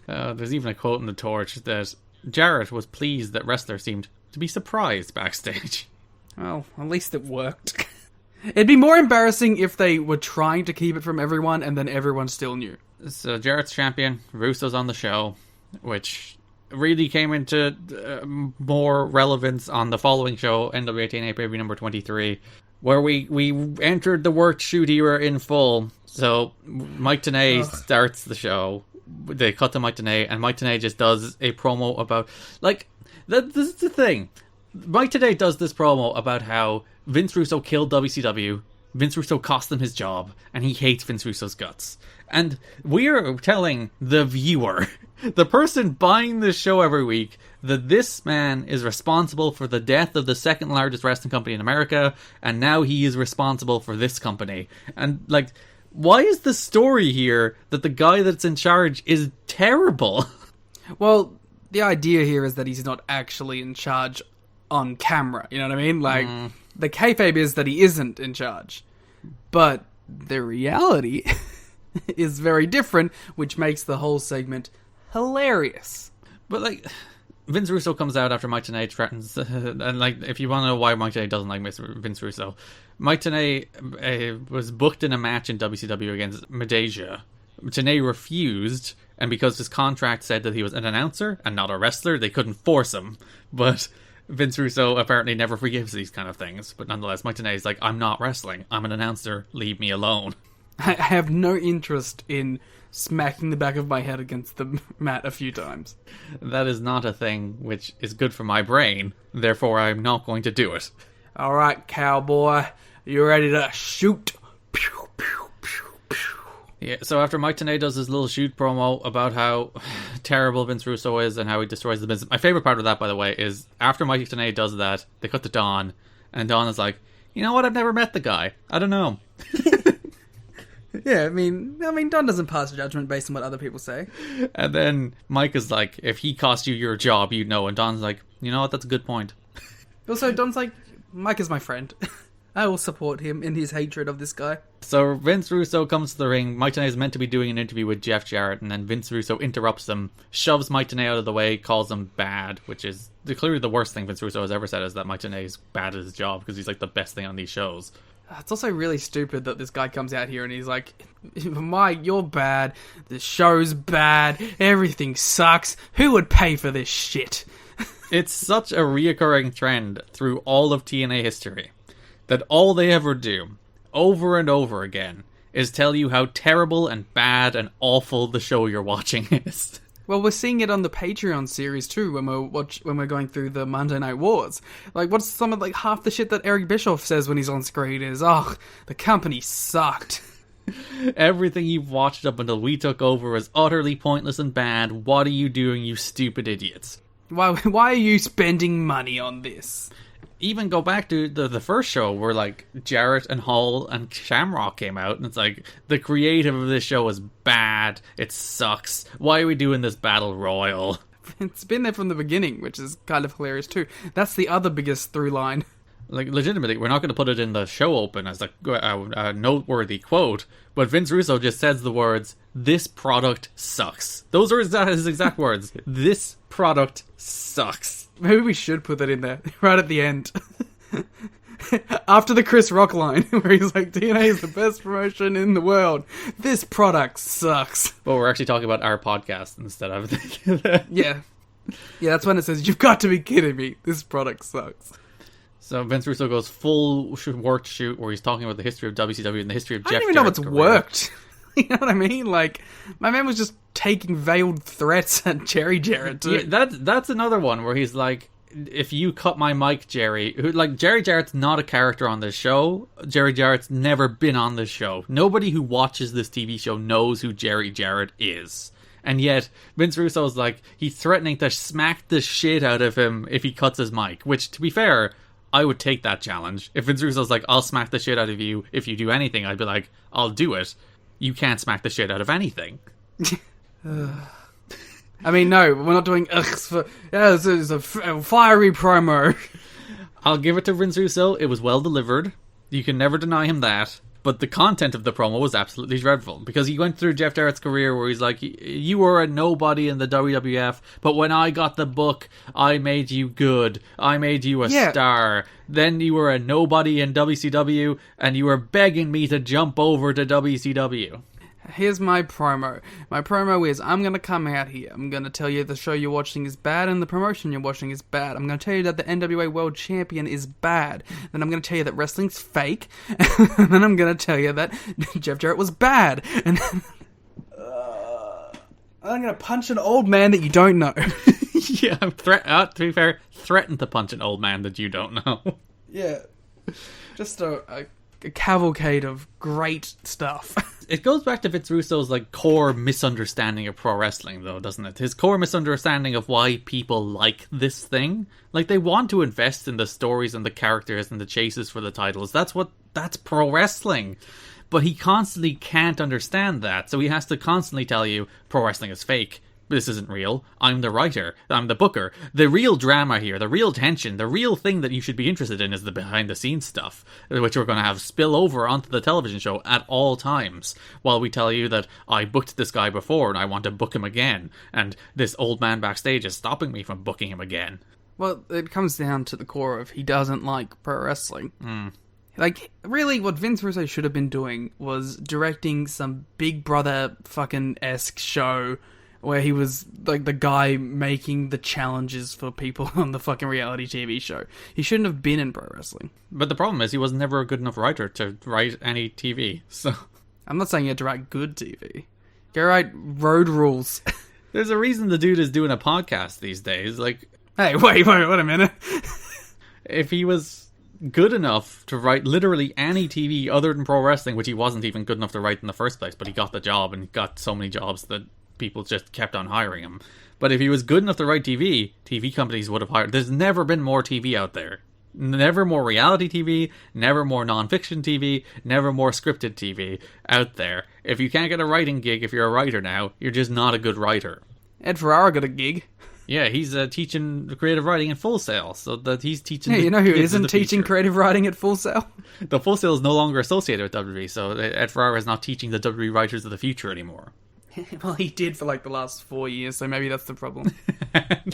There's even a quote in the Torch that Jarrett was pleased that wrestlers seemed to be surprised backstage. Well, at least it worked. It'd be more embarrassing if they were trying to keep it from everyone, and then everyone still knew. So Jarrett's champion, Russo's on the show, which really came into more relevance on the following show, NWA TNA pay-per-view number 23, where we entered the work shoot era in full. So Mike Tenay starts the show. They cut to Mike Tenay, and Mike Tenay just does a promo about, like, this is the thing. Mike Tenay does this promo about how Vince Russo killed WCW, Vince Russo cost him his job, and he hates Vince Russo's guts. And we're telling the viewer, the person buying this show every week, that this man is responsible for the death of the second largest wrestling company in America, and now he is responsible for this company. And, like, why is the story here that the guy that's in charge is terrible? Well, the idea here is that he's not actually in charge on camera, you know what I mean? Like, the kayfabe is that he isn't in charge. But the reality is very different, which makes the whole segment hilarious. But, like, Vince Russo comes out after Mike Tenay threatens, and, like, if you want to know why Mike Tenay doesn't like Vince Russo, Mike Tenay was booked in a match in WCW against Medeja. Tenay refused, and because his contract said that he was an announcer and not a wrestler, they couldn't force him. But Vince Russo apparently never forgives these kind of things, but nonetheless, Mike Tenay is like, I'm not wrestling. I'm an announcer. Leave me alone. I have no interest in smacking the back of my head against the mat a few times. That is not a thing which is good for my brain. Therefore, I'm not going to do it. All right, cowboy. You ready to shoot? Pew, pew, pew, pew. Yeah, so after Mike Tenay does his little shoot promo about how terrible Vince Russo is and how he destroys the business. My favorite part of that, by the way, is after Mike Tenay does that, they cut to Dawn, and Dawn is like, you know what, I've never met the guy. I don't know. Yeah, I mean, Don doesn't pass judgment based on what other people say. And then Mike is like, if he cost you your job, you'd know. And Don's like, you know what, that's a good point. Also, Don's like, Mike is my friend. I will support him in his hatred of this guy. So Vince Russo comes to the ring. Mike Tenay is meant to be doing an interview with Jeff Jarrett, and then Vince Russo interrupts him, shoves Mike Tenay out of the way, calls him bad, which is clearly the worst thing Vince Russo has ever said, is that Mike Tenay is bad at his job because he's like the best thing on these shows. It's also really stupid that this guy comes out here and he's like, Mike, you're bad, the show's bad, everything sucks, who would pay for this shit? It's such a reoccurring trend through all of TNA history that all they ever do, over and over again, is tell you how terrible and bad and awful the show you're watching is. Well, we're seeing it on the Patreon series too when we're going through the Monday Night Wars. Like, what's some of half the shit that Eric Bischoff says when he's on screen is, "Oh, the company sucked." Everything you've watched up until we took over is utterly pointless and bad. What are you doing, you stupid idiots? Why are you spending money on this? Even go back to the first show where, like, Jarrett and Hall and Shamrock came out, and it's like, the creative of this show is bad, it sucks, why are we doing this battle royal? It's been there from the beginning, which is kind of hilarious too. That's the other biggest through line. Like, legitimately, we're not going to put it in the show open as a noteworthy quote, but Vince Russo just says the words, "This product sucks." Those are his exact words. This product sucks. Maybe we should put that in there, right at the end. After the Chris Rock line, where he's like, TNA is the best promotion in the world. This product sucks. But we're actually talking about our podcast instead of... Yeah. Yeah, that's when it says, you've got to be kidding me. This product sucks. So Vince Russo goes full worked shoot where he's talking about the history of WCW and the history of Jeff I don't even know what's worked. You know what I mean? Like, my man was just taking veiled threats at Jerry Jarrett. Yeah, that's another one where he's like, if you cut my mic, Jerry... Jerry Jarrett's not a character on this show. Jerry Jarrett's never been on this show. Nobody who watches this TV show knows who Jerry Jarrett is. And yet, Vince Russo's like, he's threatening to smack the shit out of him if he cuts his mic. Which, to be fair, I would take that challenge. If Vince Russo's like, I'll smack the shit out of you if you do anything, I'd be like, I'll do it. You can't smack the shit out of anything. I mean, no, we're not doing for... Yeah, this is a fiery promo. I'll give it to Vince Russo. It was well delivered. You can never deny him that. But the content of the promo was absolutely dreadful. Because he went through Jeff Jarrett's career where he's like, you were a nobody in the WWF, but when I got the book, I made you good. I made you a star. Then you were a nobody in WCW, and you were begging me to jump over to WCW. Here's my promo. My promo is, I'm going to come out here. I'm going to tell you the show you're watching is bad and the promotion you're watching is bad. I'm going to tell you that the NWA World Champion is bad. Then I'm going to tell you that wrestling's fake. And then I'm going to tell you that Jeff Jarrett was bad. And then, I'm going to punch an old man that you don't know. Yeah, to be fair, threatened to punch an old man that you don't know. Yeah. Just a cavalcade of great stuff. It goes back to Vince Russo's core misunderstanding of pro wrestling, though, doesn't it? His core misunderstanding of why people like this thing. They want to invest in the stories and the characters and the chases for the titles. That's pro wrestling. But he constantly can't understand that, so he has to constantly tell you, pro wrestling is fake. This isn't real. I'm the writer. I'm the booker. The real drama here, the real tension, the real thing that you should be interested in is the behind-the-scenes stuff, which we're going to have spill over onto the television show at all times, while we tell you that I booked this guy before and I want to book him again, and this old man backstage is stopping me from booking him again. Well, it comes down to the core of he doesn't like pro wrestling. Really, what Vince Russo should have been doing was directing some Big Brother fucking-esque show where he was like the guy making the challenges for people on the fucking reality TV show. He shouldn't have been in pro wrestling. But the problem is he was never a good enough writer to write any TV, so... I'm not saying you had to write good TV. Go write Road Rules. There's a reason the dude is doing a podcast these days, like... Hey, wait a minute. If he was good enough to write literally any TV other than pro wrestling, which he wasn't even good enough to write in the first place, but he got the job and got so many jobs that people just kept on hiring him. But if he was good enough to write TV, TV companies would have hired... There's never been more TV out there. Never more reality TV, never more non-fiction TV, never more scripted TV out there. If you can't get a writing gig, if you're a writer now, you're just not a good writer. Ed Ferrara got a gig. Yeah, he's teaching creative writing at Full Sail, so that he's teaching... Yeah, you know who isn't teaching creative writing at Full Sail? The Full Sail is no longer associated with WWE, so Ed Ferrara is not teaching the WWE writers of the future anymore. Well, he did for like the last 4 years, so maybe that's the problem.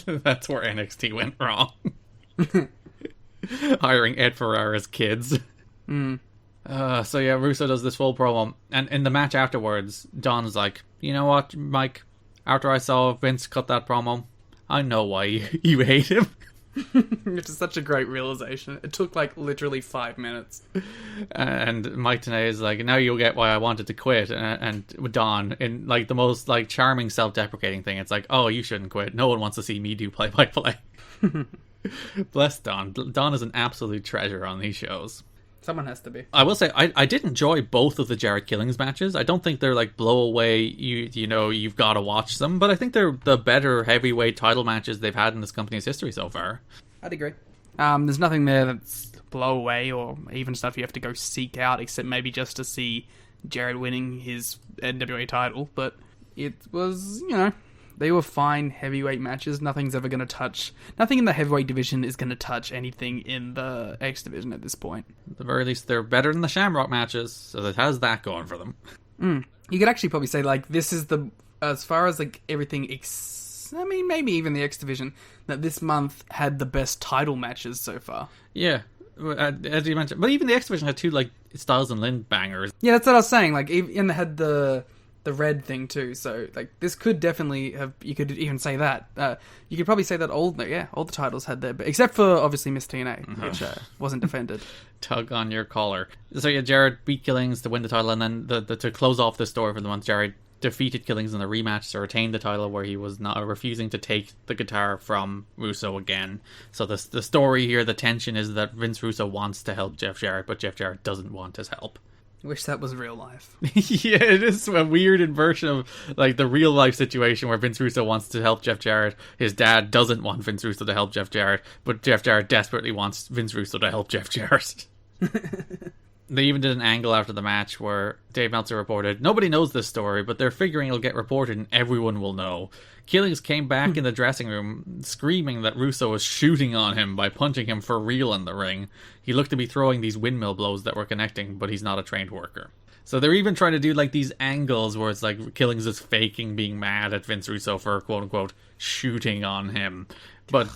That's where NXT went wrong. Hiring Ed Ferrara's kids. So yeah, Russo does this full promo, and in the match afterwards, Don's like, you know what, Mike? After I saw Vince cut that promo, I know why you hate him. Which is such a great realization. It took like literally 5 minutes. And Mike Tenay is like, now you'll get why I wanted to quit. And Don, in like the most like charming self-deprecating thing, it's like, oh, you shouldn't quit. No one wants to see me do play-by-play. Bless Don. Don is an absolute treasure on these shows. Someone has to be. I will say, I did enjoy both of the Jarrett Killings matches. I don't think they're like blow away, you know, you've got to watch them, but I think they're the better heavyweight title matches they've had in this company's history so far. I'd agree. There's nothing there that's blow away or even stuff you have to go seek out, except maybe just to see Jarrett winning his NWA title, but it was, you know, they were fine heavyweight matches. Nothing's ever going to touch... Nothing in the heavyweight division is going to touch anything in the X division at this point. At the very least, they're better than the Shamrock matches, so it has that going for them. You could actually probably say, like, this is the... As far as, like, everything... I mean, maybe even the X division, that this month had the best title matches so far. Yeah, as you mentioned. But even the X division had two, like, Styles and Lynn bangers. Yeah, that's what I was saying. Like, and they had the red thing too, so like this could definitely have. You could even say that. You could probably say that all the titles had their, except for obviously Miss TNA, which wasn't defended. Tug on your collar. So yeah, Jarrett beat Killings to win the title, and then to close off the story for the month, Jarrett defeated Killings in the rematch to retain the title, where he was not refusing to take the guitar from Russo again. So the story here, the tension is that Vince Russo wants to help Jeff Jarrett, but Jeff Jarrett doesn't want his help. Wish that was real life. Yeah, it is a weird inversion of like the real life situation where Vince Russo wants to help Jeff Jarrett. His dad doesn't want Vince Russo to help Jeff Jarrett, but Jeff Jarrett desperately wants Vince Russo to help Jeff Jarrett. They even did an angle after the match where Dave Meltzer reported, nobody knows this story, but they're figuring it'll get reported and everyone will know. Killings came back in the dressing room screaming that Russo was shooting on him by punching him for real in the ring. He looked to be throwing these windmill blows that were connecting, but he's not a trained worker. So they're even trying to do like these angles where it's like Killings is faking being mad at Vince Russo for quote-unquote shooting on him. But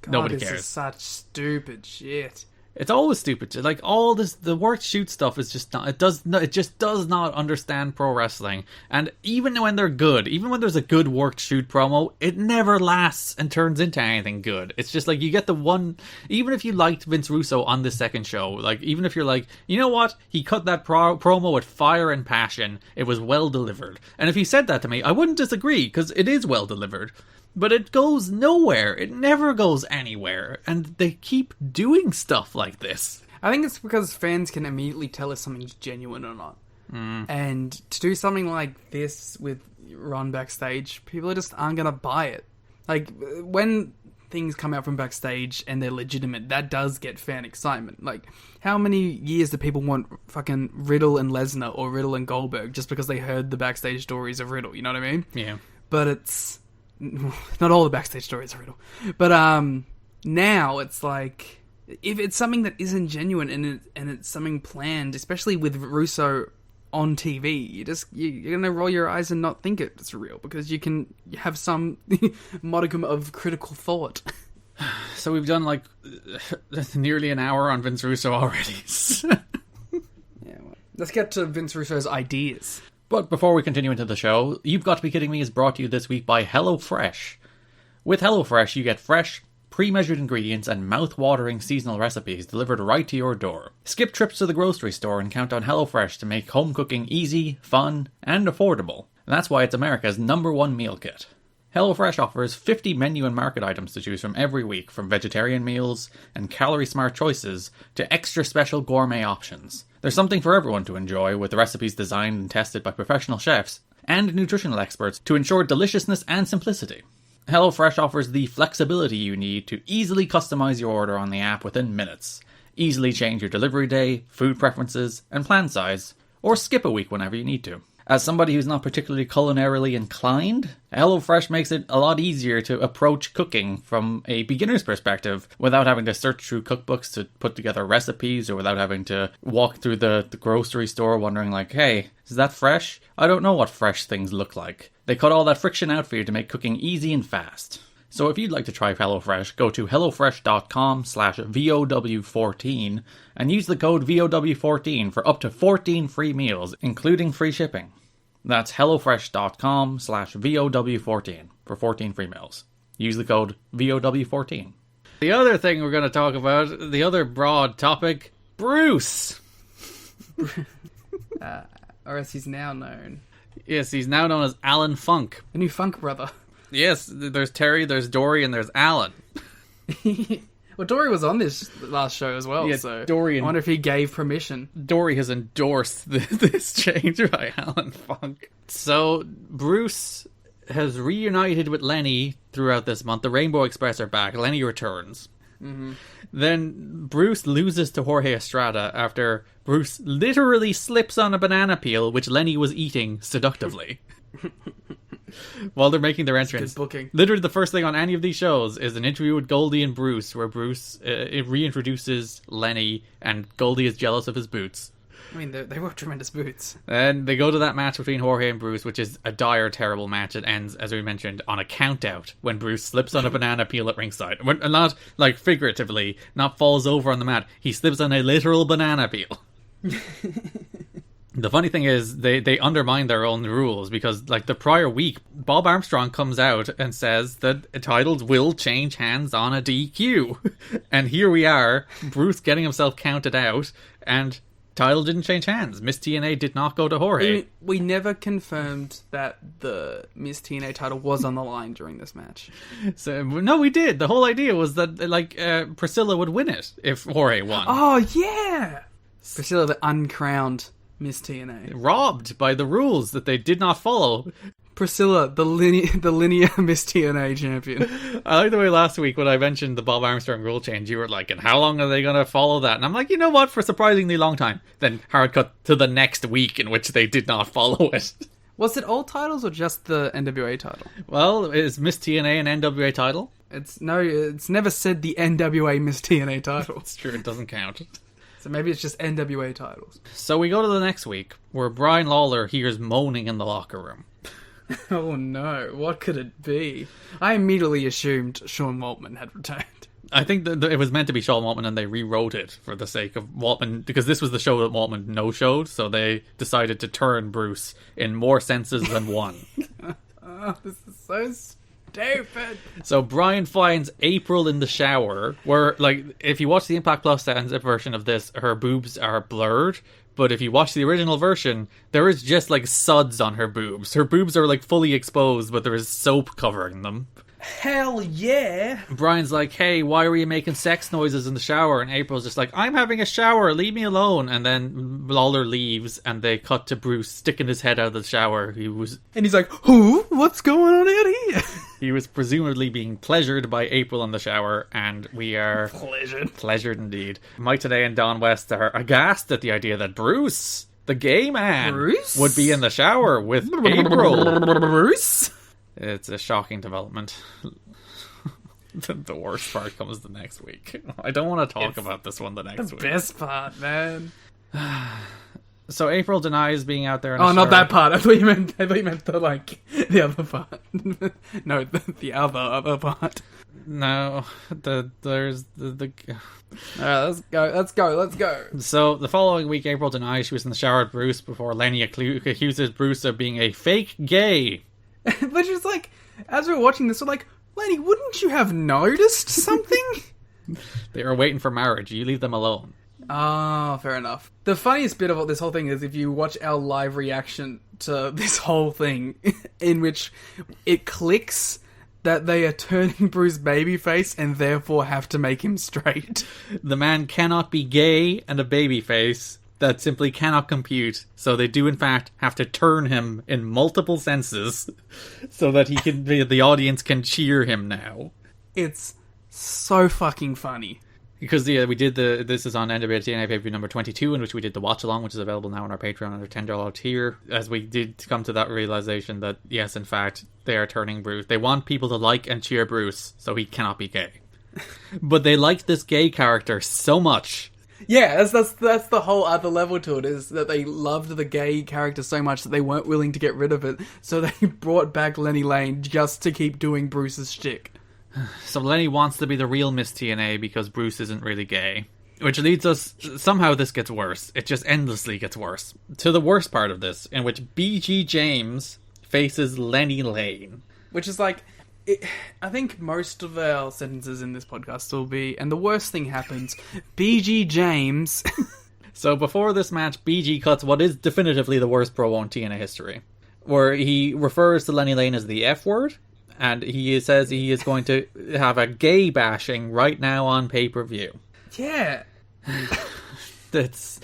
God, nobody this cares. Is such stupid shit. It's always stupid. Like all this, the work shoot stuff is just not. It just does not understand pro wrestling. And even when they're good, even when there's a good work shoot promo, it never lasts and turns into anything good. It's just like you get the one. Even if you liked Vince Russo on the second show, like even if you're like, you know what, he cut that promo with fire and passion. It was well delivered. And if he said that to me, I wouldn't disagree because it is well delivered. But it goes nowhere. It never goes anywhere. And they keep doing stuff like this. I think it's because fans can immediately tell if something's genuine or not. And to do something like this with Ron backstage, people just aren't going to buy it. Like, when things come out from backstage and they're legitimate, that does get fan excitement. Like, how many years do people want fucking Riddle and Lesnar or Riddle and Goldberg just because they heard the backstage stories of Riddle, you know what I mean? Yeah. But it's... Not all the backstage stories are Riddle. But now it's like, if it's something that isn't genuine and it's something planned, especially with Russo on TV, you're gonna roll your eyes and not think it's real because you can have some modicum of critical thought. So we've done like nearly an hour on Vince Russo already. Yeah, well, let's get to Vince Russo's ideas. But before we continue into the show, You've Got to Be Kidding Me is brought to you this week by HelloFresh. With HelloFresh, you get fresh, pre-measured ingredients and mouth-watering seasonal recipes delivered right to your door. Skip trips to the grocery store and count on HelloFresh to make home cooking easy, fun, and affordable. And that's why it's America's #1 meal kit. HelloFresh offers 50 menu and market items to choose from every week, from vegetarian meals and calorie-smart choices to extra special gourmet options. There's something for everyone to enjoy, with recipes designed and tested by professional chefs and nutritional experts to ensure deliciousness and simplicity. HelloFresh offers the flexibility you need to easily customize your order on the app within minutes. Easily change your delivery day, food preferences, and plan size, or skip a week whenever you need to. As somebody who's not particularly culinarily inclined, HelloFresh makes it a lot easier to approach cooking from a beginner's perspective without having to search through cookbooks to put together recipes, or without having to walk through the grocery store wondering like, hey, is that fresh? I don't know what fresh things look like. They cut all that friction out for you to make cooking easy and fast. So if you'd like to try HelloFresh, go to hellofresh.com/VOW14 and use the code VOW14 for up to 14 free meals, including free shipping. That's hellofresh.com/VOW14 for 14 free meals. Use the code VOW14. The other thing we're going to talk about, the other broad topic, Bruce. Or as he's now known. Yes, he's now known as Alan Funk. The new Funk brother. Yes, there's Terry, there's Dory, and there's Alan. Well, Dory was on this last show as well, Yeah, so Dory I wonder if he gave permission. Dory has endorsed this change by Alan Funk. So, Bruce has reunited with Lenny throughout this month. The Rainbow Express are back. Lenny returns. Mm-hmm. Then Bruce loses to Jorge Estrada after Bruce literally slips on a banana peel, which Lenny was eating seductively. While they're making their entrance. Good booking. Literally the first thing on any of these shows is an interview with Goldie and Bruce, where Bruce reintroduces Lenny, and Goldie is jealous of his boots. I mean, they were tremendous boots. And they go to that match between Jorge and Bruce, which is a dire, terrible match. It ends, as we mentioned, on a count-out when Bruce slips on a banana peel at ringside. Not, like, figuratively, not falls over on the mat. He slips on a literal banana peel. The funny thing is, they undermine their own rules, because, like, the prior week, Bob Armstrong comes out and says that titles will change hands on a DQ. And here we are, Bruce getting himself counted out, and title didn't change hands. Miss TNA did not go to Jorge. We never confirmed that the Miss TNA title was on the line during this match. So no, we did. The whole idea was that, like, Priscilla would win it if Jorge won. Oh, yeah! Priscilla, the uncrowned Miss TNA. Robbed by the rules that they did not follow. Priscilla, the linear Miss TNA champion. I like the way last week when I mentioned the Bob Armstrong rule change, you were like, and how long are they going to follow that? And I'm like, you know what, for a surprisingly long time. Then hard cut to the next week in which they did not follow it. Was it all titles or just the NWA title? Well, is Miss TNA an NWA title? It's never said the NWA Miss TNA title. It's true, it doesn't count. So maybe it's just NWA titles. So we go to the next week, where Brian Lawler hears moaning in the locker room. Oh no, what could it be? I immediately assumed Sean Waltman had returned. I think that it was meant to be Sean Waltman, and they rewrote it for the sake of Waltman, because this was the show that Waltman no-showed, so they decided to turn Bruce in more senses than one. Oh, this is so stupid. So Brian finds April in the shower, where, like, if you watch the Impact Plus version of this, her boobs are blurred. But if you watch the original version, there is just, like, suds on her boobs. Her boobs are, like, fully exposed, but there is soap covering them. Hell yeah! Brian's like, hey, why were you making sex noises in the shower? And April's just like, I'm having a shower, leave me alone. And then Lawler leaves, and they cut to Bruce sticking his head out of the shower. And he's like, who? What's going on out here? He was presumably being pleasured by April in the shower, and we are... Pleasured indeed. Mike Today and Don West are aghast at the idea that Bruce, the gay man, would be in the shower with April. Bruce? It's a shocking development. The worst part comes the next week. I don't want to talk about this one the next week. The best part, man. So April denies being out there in Oh, not that part. I thought you meant the other part. No, the other part. No, there's the. Alright, let's go. So the following week, April denies she was in the shower with Bruce before Lenny accuses Bruce of being a fake gay. But she's like, as we're watching this, we're like, Lenny, wouldn't you have noticed something? They are waiting for marriage. You leave them alone. Ah, fair enough. The funniest bit of this whole thing is if you watch our live reaction to this whole thing, in which it clicks that they are turning Bruce babyface and therefore have to make him straight. The man cannot be gay and a babyface. That simply cannot compute. So they do, in fact, have to turn him in multiple senses so that the audience can cheer him now. It's so fucking funny. Because we did this is on NWA TNA pay-per-view number 22, in which we did the watch-along, which is available now on our Patreon under $10 tier, as we did come to that realization that, yes, in fact, they are turning Bruce. They want people to like and cheer Bruce, so he cannot be gay. But they like this gay character so much. Yeah, that's the whole other level to it, is that they loved the gay character so much that they weren't willing to get rid of it, so they brought back Lenny Lane just to keep doing Bruce's shtick. So Lenny wants to be the real Miss TNA because Bruce isn't really gay. Which leads us... Somehow this gets worse. It just endlessly gets worse. To the worst part of this, in which BG James faces Lenny Lane. Which is like... I think most of our sentences in this podcast will be, and the worst thing happens, BG James... So before this match, BG cuts what is definitively the worst promo in TNA history. Where he refers to Lenny Lane as the F word, and he says he is going to have a gay bashing right now on pay-per-view. Yeah. That's...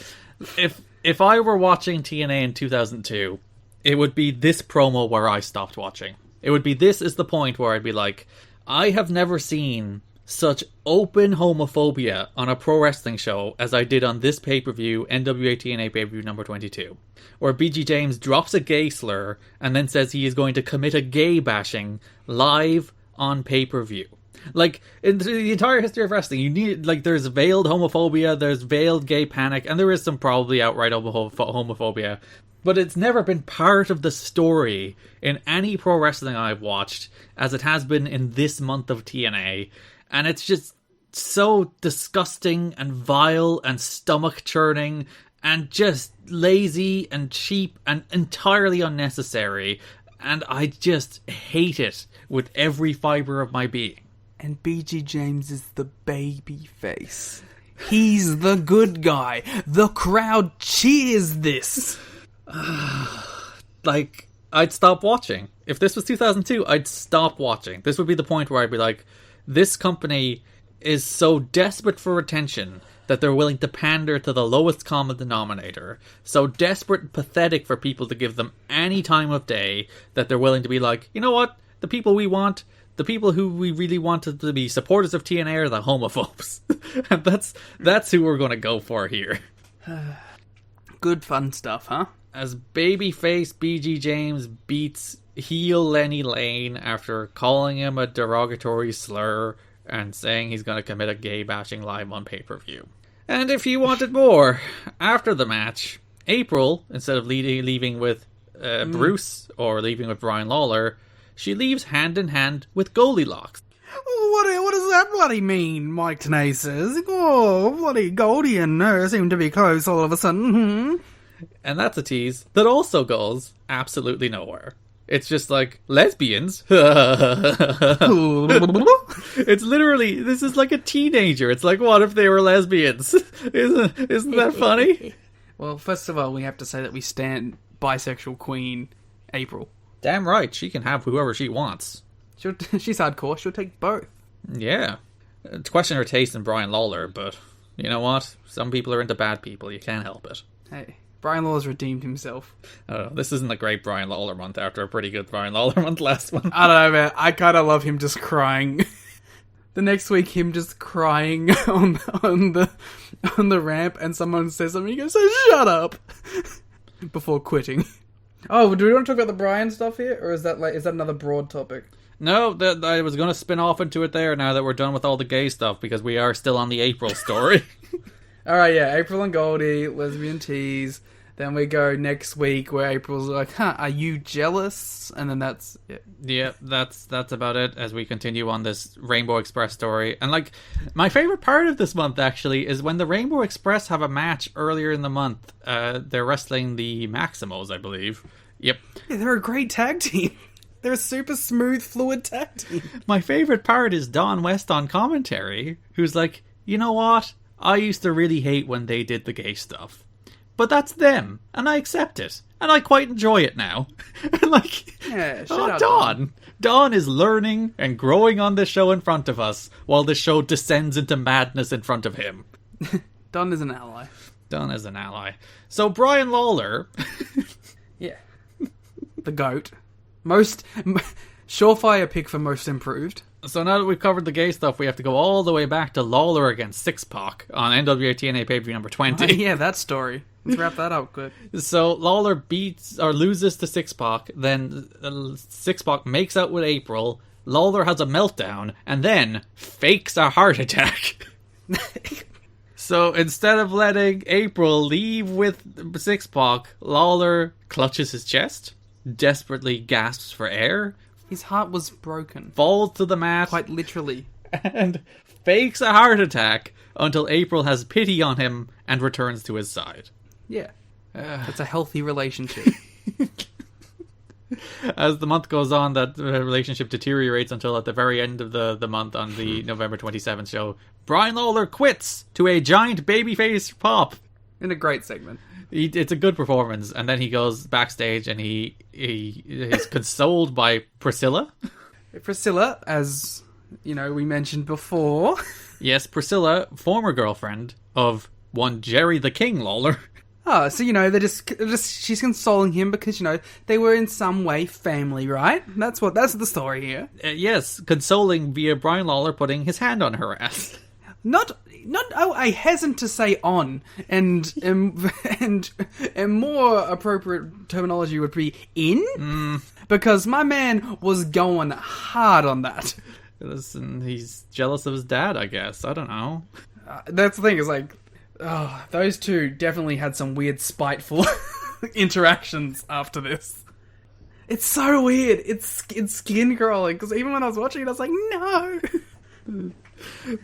If I were watching TNA in 2002, it would be this promo where I stopped watching. It would be this is the point where I'd be like, I have never seen such open homophobia on a pro wrestling show as I did on this pay-per-view, NWA TNA pay-per-view number 22, where BG James drops a gay slur and then says he is going to commit a gay bashing live on pay-per-view. Like, in the entire history of wrestling, you need, like, there's veiled homophobia, there's veiled gay panic, and there is some probably outright homophobia. But it's never been part of the story in any pro wrestling I've watched, as it has been in this month of TNA. And it's just so disgusting and vile and stomach-churning and just lazy and cheap and entirely unnecessary. And I just hate it with every fibre of my being. And BG James is the baby face. He's the good guy. The crowd cheers this. Like, I'd stop watching. If this was 2002, I'd stop watching. This would be the point where I'd be like, this company is so desperate for attention that they're willing to pander to the lowest common denominator. So desperate and pathetic for people to give them any time of day that they're willing to be like, you know what? The people we want, the people who we really wanted to be supporters of TNA are the homophobes. And that's who we're going to go for here. Good fun stuff, huh? As babyface BG James beats heel Lenny Lane after calling him a derogatory slur and saying he's going to commit a gay bashing live on pay-per-view. And if you wanted more, after the match, April, instead of leaving with Bruce or leaving with Brian Lawler, she leaves hand in hand with Goldilocks. What does that bloody mean, Mike Tenay says? Oh, bloody Goldie and her seem to be close all of a sudden. And that's a tease that also goes absolutely nowhere. It's just like, lesbians? It's literally, this is like a teenager. It's like, what if they were lesbians? Isn't that funny? Well, first of all, we have to say that we stand bisexual queen April. Damn right, she can have whoever she wants. She's hardcore, she'll take both. Yeah. To question her taste in Brian Lawler, but you know what? Some people are into bad people, you can't help it. Hey, Brian Lawler's redeemed himself. Oh, this isn't a great Brian Lawler month after a pretty good Brian Lawler month last month. I don't know, man. I kind of love him just crying. The next week, him just crying on the ramp, and someone says something, he goes, "Shut up!" before quitting. Oh, do we want to talk about the Brian stuff here, or is that another broad topic? No, I was going to spin off into it there now that we're done with all the gay stuff, because we are still on the April story. Alright, yeah, April and Goldie, lesbian tease. Then we go next week where April's like, are you jealous? And then that's it. Yeah, that's about it as we continue on this Rainbow Express story. And like, my favorite part of this month actually is when the Rainbow Express have a match earlier in the month. They're wrestling the Maximos, I believe. Yep. Yeah, they're a great tag team. They're a super smooth, fluid tag team. My favorite part is Don West on commentary, who's like, you know what? I used to really hate when they did the gay stuff. But that's them, and I accept it. And I quite enjoy it now. And like, Yeah, oh, shout out Don. Don is learning and growing on the show in front of us, while the show descends into madness in front of him. Don is an ally. Don is an ally. So Brian Lawler... Yeah. The GOAT. Surefire pick for most improved. So now that we've covered the gay stuff, we have to go all the way back to Lawler against Six-Pac on NWA TNA pay-per-view number 20. Yeah, that story. Let's wrap that up quick. So Lawler beats or loses to Six-Pac, then Six-Pac makes out with April, Lawler has a meltdown, and then fakes a heart attack. So instead of letting April leave with Six-Pac, Lawler clutches his chest, desperately gasps for air, His heart was broken. falls to the mat, Quite literally. and fakes a heart attack until April has pity on him and returns to his side. Yeah. It's a healthy relationship. As the month goes on, that relationship deteriorates until at the very end of the month on the November 27th show, Brian Lawler quits to a giant babyface pop. In a great segment. It's a good performance, and then he goes backstage and he is consoled by Priscilla. Priscilla, as you know, we mentioned before. Yes, Priscilla, former girlfriend of one Jerry the King Lawler. Oh, so, you know, they're just she's consoling him because, you know, they were in some way family, right? That's the story here. Yes, consoling via Brian Lawler putting his hand on her ass. I hesitant to say on, and more appropriate terminology would be in, because my man was going hard on that. Listen, he's jealous of his dad, I guess. I don't know. That's the thing, is like, oh, those two definitely had some weird, spiteful interactions after this. It's so weird. It's skin crawling, because even when I was watching it, I was like, no.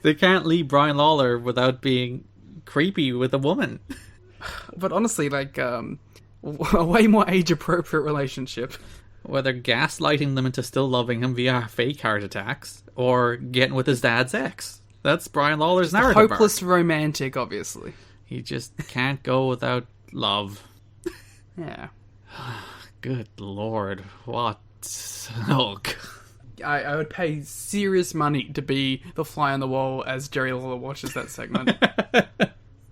They can't leave Brian Lawler without being creepy with a woman. But honestly, like, a way more age-appropriate relationship. Whether gaslighting them into still loving him via fake heart attacks, or getting with his dad's ex. That's Brian Lawler's narrative. Hopeless romantic, obviously. He just can't go without love. Yeah. Good lord, what? Oh, God. I would pay serious money to be the fly on the wall as Jerry Lawler watches that segment.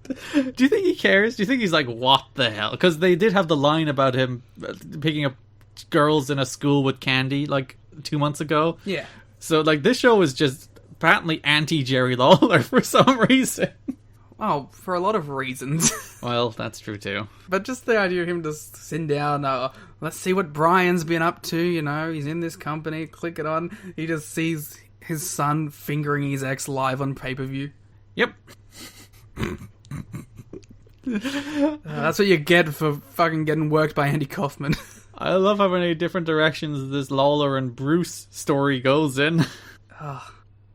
Do you think he cares? Do you think he's like, what the hell? Because they did have the line about him picking up girls in a school with candy, like, 2 months ago. Yeah. So, like, this show is just patently anti-Jerry Lawler for some reason. Oh, for a lot of reasons. Well, that's true too. But just the idea of him just sitting down, let's see what Brian's been up to, you know, he's in this company, click it on, he just sees his son fingering his ex live on pay-per-view. Yep. That's what you get for fucking getting worked by Andy Kaufman. I love how many different directions this Lawler and Bruce story goes in.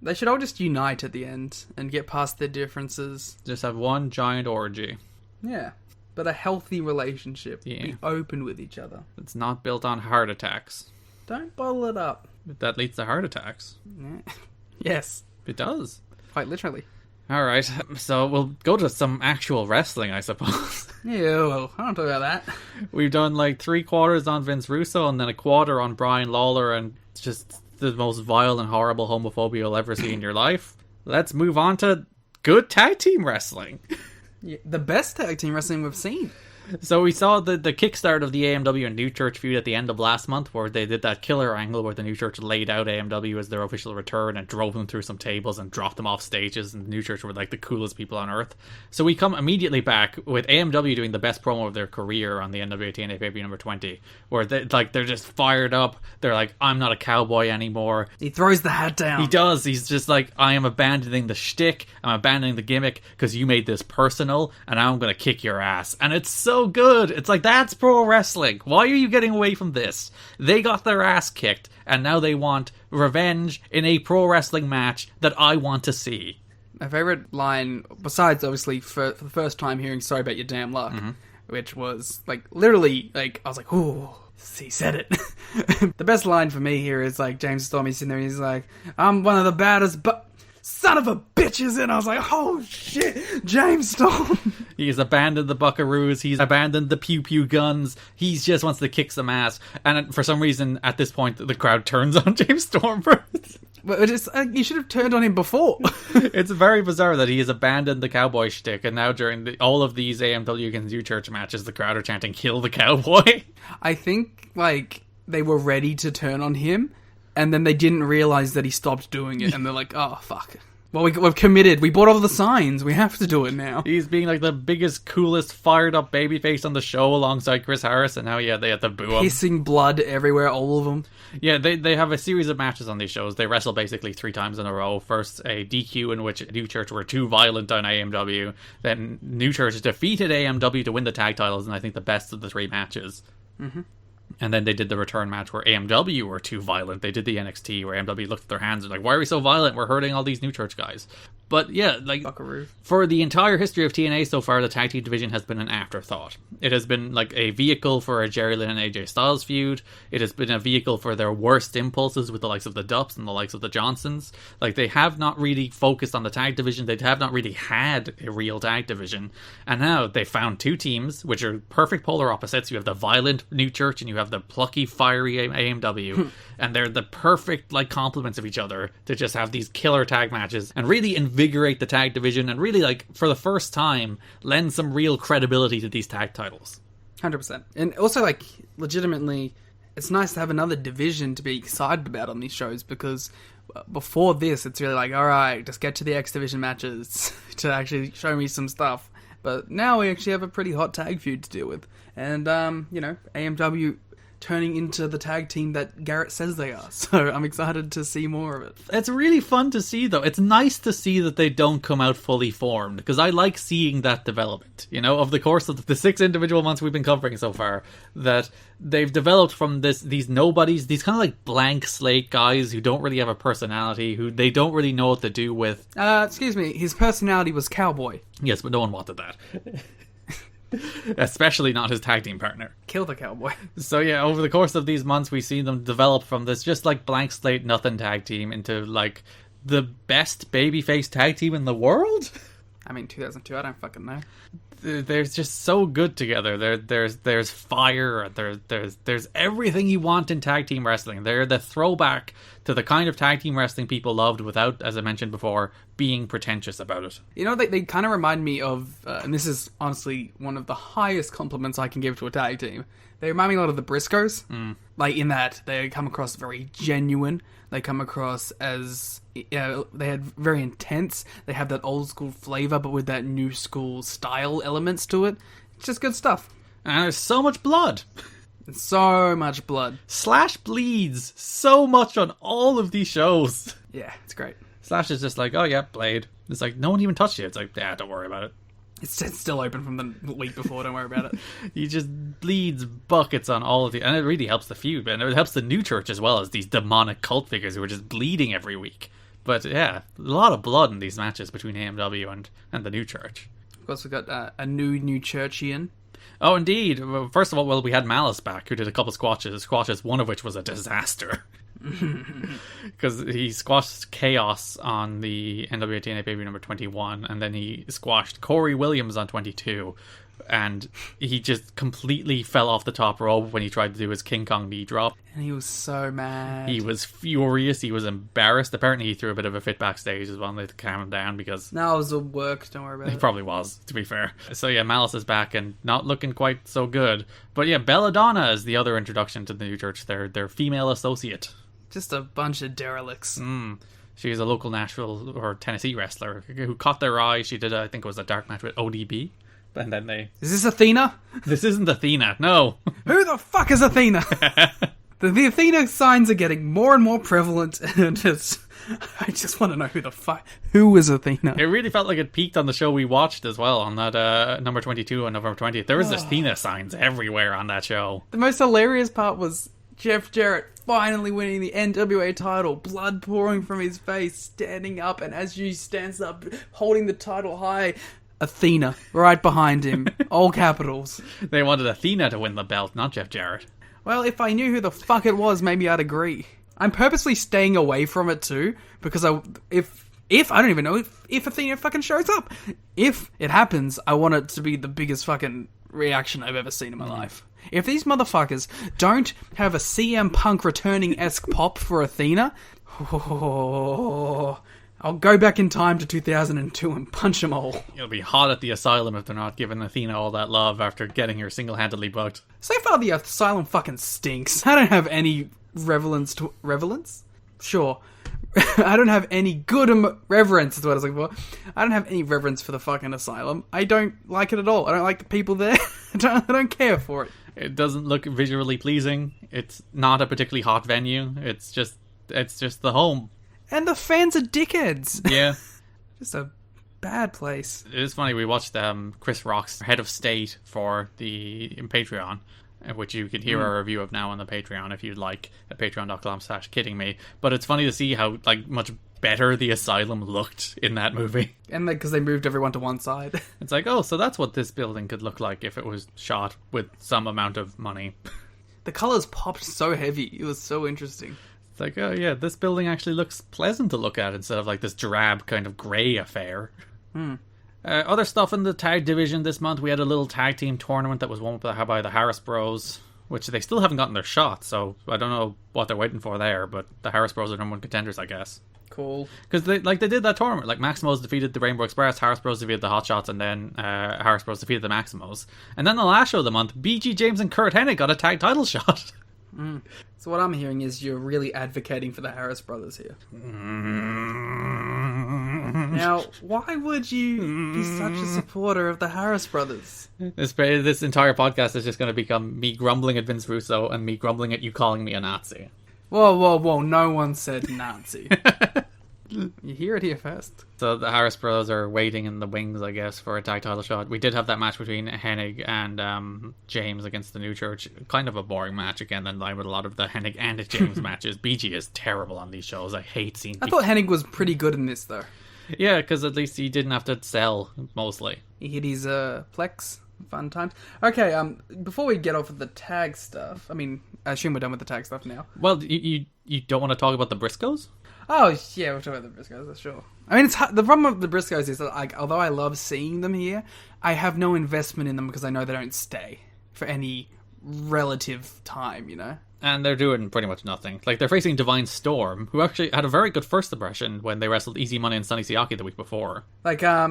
They should all just unite at the end and get past their differences. Just have one giant orgy. Yeah. But a healthy relationship. Yeah. Be open with each other. It's not built on heart attacks. Don't bottle it up. That leads to heart attacks. Yeah. Yes. It does. Quite literally. Alright, so we'll go to some actual wrestling, I suppose. Yeah, well, I don't talk about that. We've done like 3/4 on Vince Russo and then a quarter on Brian Lawler, and just the most vile and horrible homophobia you'll ever see in your life. Let's move on to good tag team wrestling. Yeah, the best tag team wrestling we've seen. So we saw the kickstart of the AMW and New Church feud at the end of last month, where they did that killer angle where the New Church laid out AMW as their official return and drove them through some tables and dropped them off stages, and the New Church were like the coolest people on earth. So we come immediately back with AMW doing the best promo of their career on the NWA TNA pay-per-view number 20, where they're just fired up. They're like, I'm not a cowboy anymore. He throws the hat down. He does. He's just like, I am abandoning the shtick, I'm abandoning the gimmick because you made this personal, and I'm going to kick your ass. And it's so so good. It's like, that's pro wrestling. Why are you getting away from this? They got their ass kicked, and now they want revenge in a pro wrestling match that I want to see. My favorite line, besides obviously for the first time hearing "Sorry about your damn luck," which was like literally like I was like, "Ooh." He said it. The best line for me here is like James Storm. He's sitting there. He's like, "I'm one of the baddest, but son of a bitches," and I was like, "Oh shit, James Storm." He's abandoned the Buckaroos. He's abandoned the pew pew guns. He just wants to kick some ass. And for some reason, at this point, the crowd turns on James Storm first. But it's you should have turned on him before. It's very bizarre that he has abandoned the cowboy shtick, and now during all of these AMW against U-Church matches, the crowd are chanting "Kill the cowboy." I think like they were ready to turn on him, and then they didn't realize that he stopped doing it, and they're like, "Oh fuck! Well, we've committed. We bought all the signs. We have to do it now." He's being like the biggest, coolest, fired up babyface on the show alongside Chris Harris, and now they have to boo him. Pissing blood everywhere, all of them. Yeah, they have a series of matches on these shows. They wrestle basically 3 times in a row. First, a DQ in which New Church were too violent on AMW. Then New Church defeated AMW to win the tag titles, and I think the best of the 3 matches. Mm-hmm. And then they did the return match where AMW were too violent. They did the NXT where AMW looked at their hands and like, why are we so violent? We're hurting all these New Church guys. But yeah, like, Buckaroo. For the entire history of TNA so far, the tag team division has been an afterthought. It has been like a vehicle for a Jerry Lynn and AJ Styles feud. It has been a vehicle for their worst impulses with the likes of the Dupps and the likes of the Johnsons. Like, they have not really focused on the tag division. They have not really had a real tag division. And now they found 2 teams, which are perfect polar opposites. You have the violent New Church and you have the plucky, fiery AMW. And they're the perfect like complements of each other to just have these killer tag matches and really invigorate the tag division and really, like, for the first time, lend some real credibility to these tag titles. 100%. And also, like, legitimately, it's nice to have another division to be excited about on these shows, because before this, it's really like, alright, just get to the X Division matches to actually show me some stuff. But now we actually have a pretty hot tag feud to deal with. And, AMW turning into the tag team that Garrett says they are. So I'm excited to see more of it. It's really fun to see, though. It's nice to see that they don't come out fully formed, because I like seeing that development, of the course of the 6 individual months we've been covering so far, that they've developed from these nobodies, these kind of like blank slate guys who don't really have a personality, who they don't really know what to do with. Excuse me, his personality was cowboy. Yes, but no one wanted that. Especially not his tag team partner. Kill the cowboy. So yeah, over the course of these months, we see them develop from this just like blank slate nothing tag team into like the best babyface tag team in the world. I mean, 2002, I don't fucking know. They're just so good together. There's fire. There's everything you want in tag team wrestling. They're the throwback to the kind of tag team wrestling people loved without, as I mentioned before, being pretentious about it. They kind of remind me of, and this is honestly one of the highest compliments I can give to a tag team. They remind me a lot of the Briscoes. Like, in that they come across very genuine. They come across as, they had very intense. They have that old school flavor, but with that new school style elements to it. It's just good stuff. And there's so much blood. So much blood. Slash bleeds so much on all of these shows. Yeah, it's great. Slash is just like, oh yeah, blade. It's like, no one even touched you. It's like, yeah, don't worry about it. It's still open from the week before, don't worry about it. He just bleeds buckets on all of the... And it really helps the feud, and it helps the New Church as well as these demonic cult figures who are just bleeding every week. But yeah, a lot of blood in these matches between AMW and the New Church. Of course, we've got a new Churchian. Oh, indeed. First of all, we had Malice back, who did a couple squashes, one of which was a disaster. Because he squashed Chaos on the NWA TNA pay-per-view number 21, and then he squashed Corey Williams on 22, and he just completely fell off the top rope when he tried to do his King Kong knee drop. And he was so mad. He was furious. He was embarrassed. Apparently he threw a bit of a fit backstage as well, and they had to calm him down because... No, it was a work, don't worry about it. He probably was, to be fair. So yeah, Malice is back and not looking quite so good. But yeah, Belladonna is the other introduction to the New Church, their female associate. Just a bunch of derelicts. She's a local Nashville or Tennessee wrestler who caught their eye. She did, I think it was a dark match with ODB. And then they... Is this Athena? This isn't Athena, no. Who the fuck is Athena? The Athena signs are getting more and more prevalent, and I just want to know who was Athena. It really felt like it peaked on the show we watched as well, on that number 22 on November 20th. There was Athena signs everywhere on that show. The most hilarious part was Jeff Jarrett finally winning the NWA title, blood pouring from his face, standing up, and as he stands up, holding the title high, Athena right behind him, all capitals. They wanted Athena to win the belt, not Jeff Jarrett. Well, if I knew who the fuck it was, maybe I'd agree. I'm purposely staying away from it too, because if I don't even know if Athena fucking shows up. If it happens, I want it to be the biggest fucking reaction I've ever seen in my life. If these motherfuckers don't have a CM Punk returning-esque pop for Athena, I'll go back in time to 2002 and punch them all. It'll be hot at the Asylum if they're not giving Athena all that love after getting her single-handedly booked. So far, the Asylum fucking stinks. I don't have any reverence? Sure. I don't have any good reverence, is what I was looking for. I don't have any reverence for the fucking Asylum. I don't like it at all. I don't like the people there. I don't care for it. It doesn't look visually pleasing. It's not a particularly hot venue. It's just the home. And the fans are dickheads. Yeah. Just a bad place. It is funny, we watched Chris Rock's Head of State for the Patreon, which you can hear our review of now on the Patreon if you'd like, at patreon.com/kiddingme. But it's funny to see how much better the Asylum looked in that movie. And because they moved everyone to one side. It's like, oh, so that's what this building could look like if it was shot with some amount of money. The colours popped so heavy. It was so interesting. It's like, oh yeah, this building actually looks pleasant to look at instead of like this drab kind of grey affair. Other stuff in the tag division this month, we had a little tag team tournament that was won by the Harris Bros, which they still haven't gotten their shot, so I don't know what they're waiting for there, but the Harris Bros are number one contenders, I guess. Cool. Because they did that tournament. Like, Maximos defeated the Rainbow Express, Harris Bros defeated the Hot Shots, and then Harris Bros defeated the Maximos. And then the last show of the month, BG James and Kurt Hennig got a tag title shot. So what I'm hearing is you're really advocating for the Harris brothers here. Now, why would you be such a supporter of the Harris brothers? This entire podcast is just going to become me grumbling at Vince Russo and me grumbling at you calling me a Nazi. Whoa, no one said Nazi. You hear it here first. So the Harris Brothers are waiting in the wings, I guess, for a tag title shot. We did have that match between Hennig and James against the New Church. Kind of a boring match, again, in line with a lot of the Hennig and James matches. BG is terrible on these shows. I hate seeing I thought Hennig was pretty good in this, though. Yeah, because at least he didn't have to sell, mostly. He hit his plex. Fun times. Okay, before we get off of the tag stuff, I mean, I assume we're done with the tag stuff now. Well, you don't want to talk about the Briscoes? Oh, yeah, we'll talk about the Briscoes, that's sure. I mean, the problem with the Briscoes is that, like, although I love seeing them here, I have no investment in them because I know they don't stay for any relative time, you know? And they're doing pretty much nothing. Like, they're facing Divine Storm, who actually had a very good first impression when they wrestled Easy Money and Sonny Siaki the week before. Like, I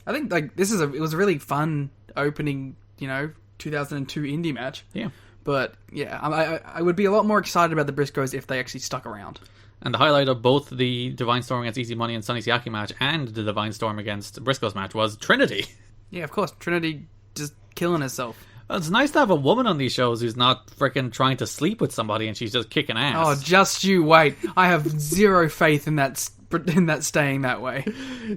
think, like, it was a really fun opening, 2002 indie match. Yeah. But, yeah, I would be a lot more excited about the Briscoes if they actually stuck around. And the highlight of both the Divine Storm against Easy Money and Sonny Siaki match and the Divine Storm against Briscoes match was Trinity. Yeah, of course. Trinity just killing herself. It's nice to have a woman on these shows who's not freaking trying to sleep with somebody and she's just kicking ass. Oh, just you wait. I have zero faith in that staying that way.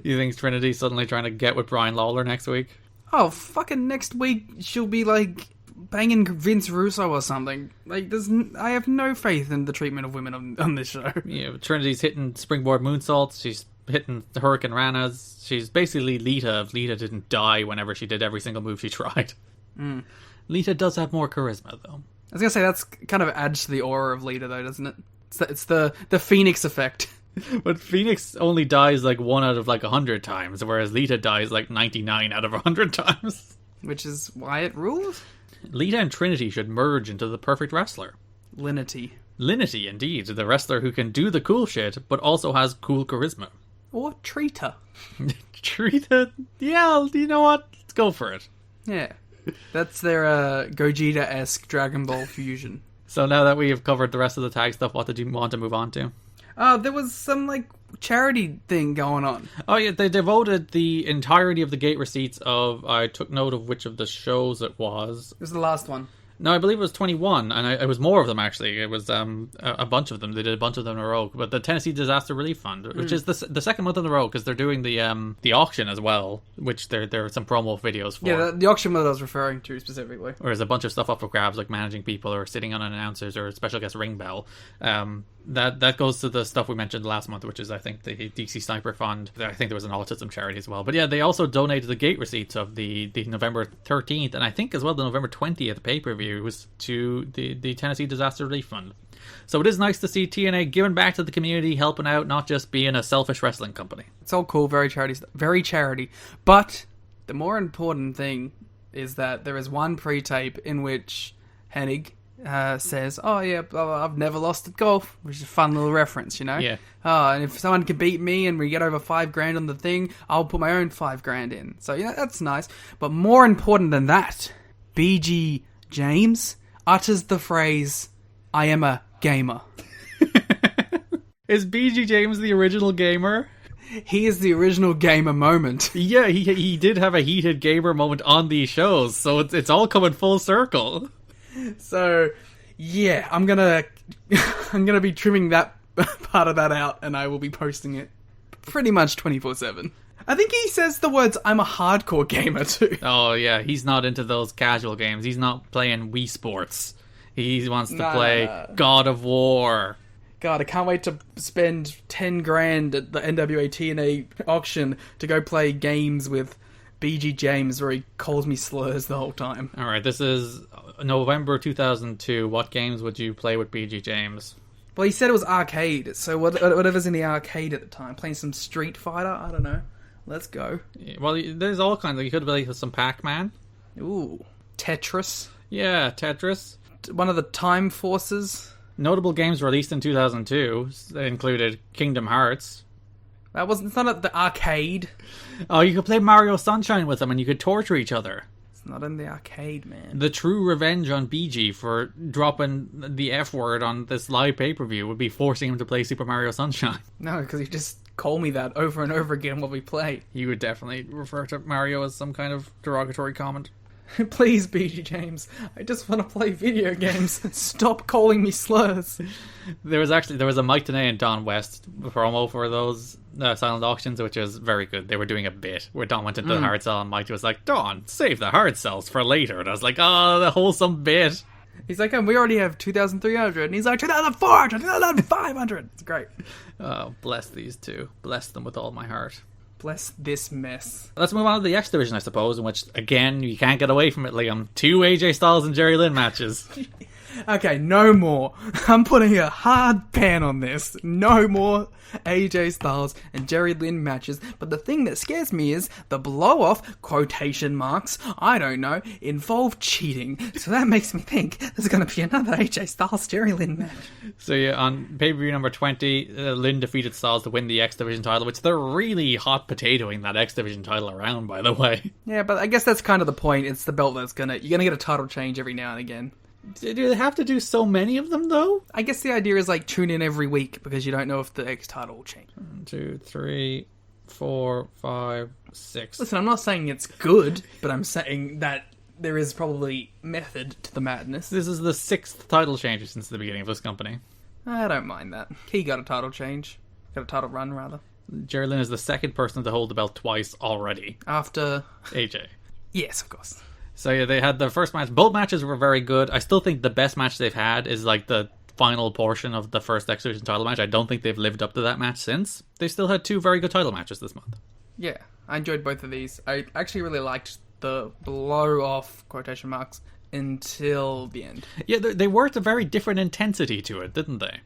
You think Trinity's suddenly trying to get with Brian Lawler next week? Oh, fucking next week she'll be, like, banging Vince Russo or something. Like, I have no faith in the treatment of women on this show. Yeah, Trinity's hitting springboard moonsaults. She's hitting the Hurricane Ranas. She's basically Lita if Lita didn't die whenever she did every single move she tried. Lita does have more charisma, though. I was gonna say, that's kind of adds to the aura of Lita, though, doesn't it? It's the Phoenix effect. But Phoenix only dies like 1 out of like 100 times, whereas Lita dies like 99 out of 100 times. Which is why it rules? Lita and Trinity should merge into the perfect wrestler. Linity, indeed. The wrestler who can do the cool shit, but also has cool charisma. Or Trita. Trita? Yeah, you know what? Let's go for it. Yeah. That's their Gogeta-esque Dragon Ball fusion. So now that we have covered the rest of the tag stuff, what did you want to move on to? There was some, like, charity thing going on. Oh, yeah, they devoted the entirety of the gate receipts of... I took note of which of the shows it was. It was the last one. No, I believe it was 21, and it was more of them, actually. It was a bunch of them. They did a bunch of them in a row. But the Tennessee Disaster Relief Fund, which is the second month in a row, because they're doing the auction as well, which there are some promo videos for. Yeah, the auction that I was referring to specifically. Or there's a bunch of stuff up for grabs, like managing people or sitting on announcers or special guest ring bell. That goes to the stuff we mentioned last month, which is, I think, the DC Sniper Fund. I think there was an autism charity as well. But yeah, they also donated the gate receipts of the November 13th, and I think as well the November 20th pay-per-view was to the Tennessee Disaster Relief Fund. So it is nice to see TNA giving back to the community, helping out, not just being a selfish wrestling company. It's all cool, very charity. But the more important thing is that there is one pre-tape in which Hennig says, "Oh yeah, I've never lost at golf," which is a fun little reference, you know. Yeah. Oh, and if someone can beat me and we get over $5,000 on the thing, I'll put my own $5,000 in. So yeah, that's nice. But more important than that, BG James utters the phrase, "I am a gamer." Is BG James the original gamer? He is the original gamer moment. Yeah, he did have a heated gamer moment on these shows, so it's all coming full circle. So, yeah, I'm gonna be trimming that part of that out, and I will be posting it pretty much 24/7. I think he says the words, "I'm a hardcore gamer," too. Oh yeah, he's not into those casual games. He's not playing Wii Sports. He wants to play God of War. God, I can't wait to spend $10,000 at the NWA TNA auction to go play games with BG James where he calls me slurs the whole time. Alright, this is November 2002. What games would you play with BG James? Well, he said it was arcade, so whatever's in the arcade at the time. Playing some Street Fighter? I don't know. Let's go. Yeah, well, there's all kinds. You could play some Pac-Man. Ooh. Tetris. Yeah, Tetris. One of the Time Forces. Notable games released in 2002 included Kingdom Hearts. It's not at the arcade. Oh, you could play Mario Sunshine with them and you could torture each other. It's not in the arcade, man. The true revenge on BG for dropping the F word on this live pay-per-view would be forcing him to play Super Mario Sunshine. No, because you just call me that over and over again while we play. You would definitely refer to Mario as some kind of derogatory comment. Please, BG James, I just want to play video games. Stop calling me slurs. There was a Mike Tenay and Don West promo for those silent auctions, which was very good. They were doing a bit where Don went into the hard sell and Mike was like, "Don, save the hard sells for later." And I was like, "Oh, the wholesome bit." He's like, we already have 2,300. And he's like, 2,400, 2,500. It's great. Oh, bless these two. Bless them with all my heart. Bless this mess. Let's move on to the X Division, I suppose, in which, again, you can't get away from it, Liam. 2 AJ Styles and Jerry Lynn matches. Okay, no more. I'm putting a hard ban on this. No more AJ Styles and Jerry Lynn matches. But the thing that scares me is the blow-off, quotation marks, I don't know, involve cheating. So that makes me think there's going to be another AJ Styles Jerry Lynn match. So yeah, on pay-per-view number 20, Lynn defeated Styles to win the X Division title, which they're really hot potatoing that X Division title around, by the way. Yeah, but I guess that's kind of the point. It's the belt that's you're going to get a title change every now and again. Do they have to do so many of them, though? I guess the idea is, like, tune in every week, because you don't know if the X title will change. 1, 2, 3, 4, 5, 6. Listen, I'm not saying it's good, but I'm saying that there is probably method to the madness. This is the 6th title change since the beginning of this company. I don't mind that. He got a title change. Got a title run, rather. Jerry Lynn is the 2nd person to hold the belt twice already. After... AJ. Yes, of course. So yeah, they had the first match. Both matches were very good. I still think the best match they've had is like the final portion of the first X Division title match. I don't think they've lived up to that match since. They still had 2 very good title matches this month. Yeah, I enjoyed both of these. I actually really liked the blow-off, quotation marks, until the end. Yeah, they worked a very different intensity to it, didn't they?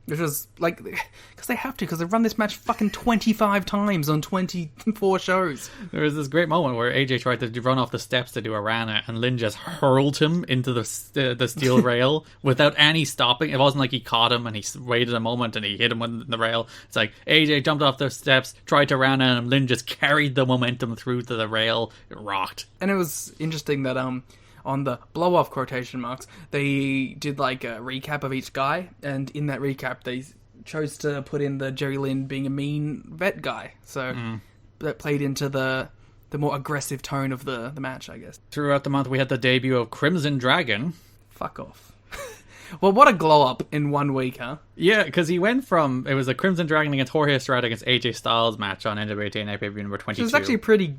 Which was, like, because they have to, because they've run this match fucking 25 times on 24 shows. There was this great moment where AJ tried to run off the steps to do a Rana, and Lynn just hurled him into the steel rail without any stopping. It wasn't like he caught him and he waited a moment and he hit him on the rail. It's like AJ jumped off the steps, tried to Rana, and Lynn just carried the momentum through to the rail. It rocked. And it was interesting that, on the blow-off quotation marks, they did like a recap of each guy, and in that recap they chose to put in the Jerry Lynn being a mean vet guy. So that played into the the more aggressive tone of the match, I guess. Throughout the month, we had the debut of Crimson Dragon. Fuck off. Well, what a glow up in 1 week, huh? Yeah, because he went from... It was a Crimson Dragon against Jorge Estrada against AJ Styles match on NWA TNA pay-per-view number 22. It was actually a pretty...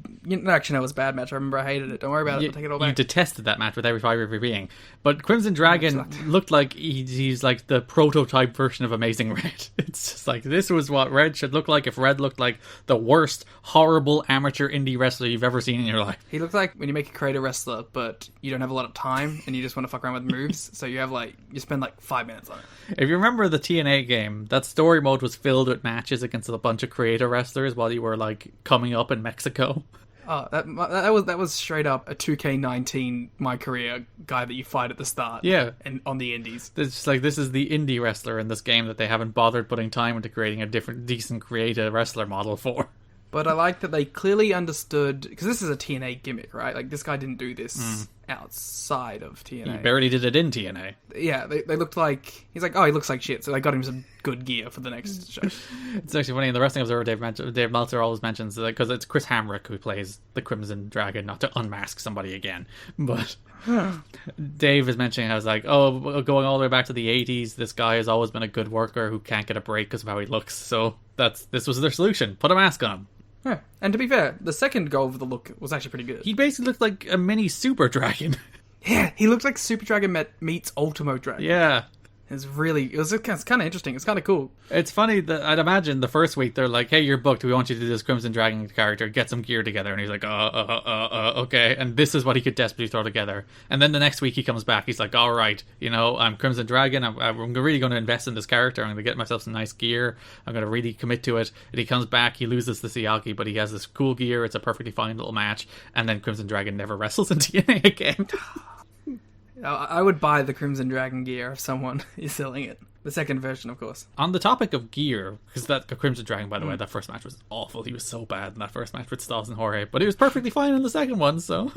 Actually, no, it was a bad match. I remember I hated it. Don't worry about it. I'll take it all back. You detested that match with every fibre of your being. But Crimson Dragon looked like he's like the prototype version of Amazing Red. It's just like, this was what Red should look like if Red looked like the worst, horrible amateur indie wrestler you've ever seen in your life. He looked like when you make a creative wrestler, but you don't have a lot of time and you just want to fuck around with moves. So you have you spend 5 minutes on it. If you remember the TNA game, that story mode was filled with matches against a bunch of creator wrestlers while you were coming up in Mexico. Oh, that was straight up a 2K19 My Career guy that you fight at the start. Yeah. And on the indies. It's just this is the indie wrestler in this game that they haven't bothered putting time into creating a decent creator wrestler model for. But I like that they clearly understood, because this is a TNA gimmick, right? This guy didn't do this outside of TNA. He barely did it in TNA. Yeah, they looked like... He's like, oh, he looks like shit, so they got him some good gear for the next show. It's actually funny, in the Wrestling Observer, Dave Meltzer always mentions, because it's Chris Hamrick who plays the Crimson Dragon, not to unmask somebody again, but... Dave is mentioning, I was like, oh, going all the way back to the 80s, this guy has always been a good worker who can't get a break because of how he looks, so this was their solution. Put a mask on him. Yeah. And to be fair, the second go of the look was actually pretty good. He basically looked like a mini Super Dragon. Yeah, he looked like Super Dragon meets Ultimo Dragon. Yeah. It's kind of interesting. It's kind of cool. It's funny that I'd imagine the first week they're like, hey, you're booked. We want you to do this Crimson Dragon character. Get some gear together. And he's like, okay. And this is what he could desperately throw together. And then the next week he comes back. He's like, all right, I'm Crimson Dragon. I'm really going to invest in this character. I'm going to get myself some nice gear. I'm going to really commit to it. And he comes back. He loses to Siaki, but he has this cool gear. It's a perfectly fine little match. And then Crimson Dragon never wrestles in TNA again. I would buy the Crimson Dragon gear if someone is selling it. The second version, of course. On the topic of gear, because the Crimson Dragon, by the way, that first match was awful. He was so bad in that first match with Styles and Jorge, but he was perfectly fine in the second one, so...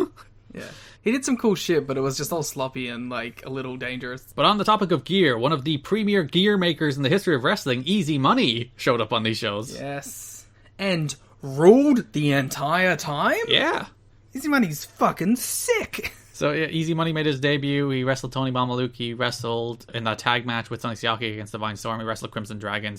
Yeah. He did some cool shit, but it was just all sloppy and, a little dangerous. But on the topic of gear, one of the premier gear makers in the history of wrestling, Easy Money, showed up on these shows. Yes. And ruled the entire time? Yeah. Easy Money's fucking sick! So, yeah, Easy Money made his debut. He wrestled Tony Mamaluke. He wrestled in that tag match with Sonny Siaki against Divine Storm. He wrestled Crimson Dragon.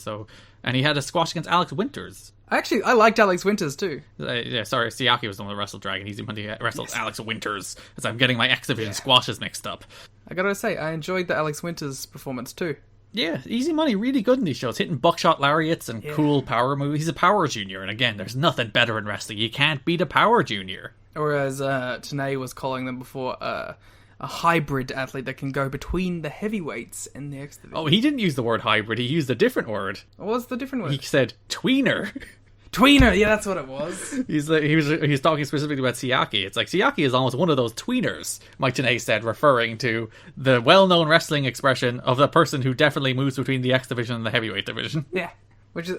And he had a squash against Alex Winters. Actually, I liked Alex Winters, too. Siaki was the one that wrestled Dragon. Easy Money wrestled Alex Winters. As I'm getting my X Division squashes mixed up. I gotta say, I enjoyed the Alex Winters performance, too. Yeah, Easy Money, really good in these shows. Hitting buckshot lariats and cool power moves. He's a power junior. And again, there's nothing better in wrestling. You can't beat a power junior. Or as Tanae was calling them before, a hybrid athlete that can go between the heavyweights and the X Division. Oh, he didn't use the word hybrid. He used a different word. What was the different word? He said tweener. Tweener, yeah, that's what it was. He was talking specifically about Siaki. It's like, Siaki is almost one of those tweeners, Mike Tenay said, referring to the well-known wrestling expression of the person who definitely moves between the X Division and the heavyweight division. Yeah.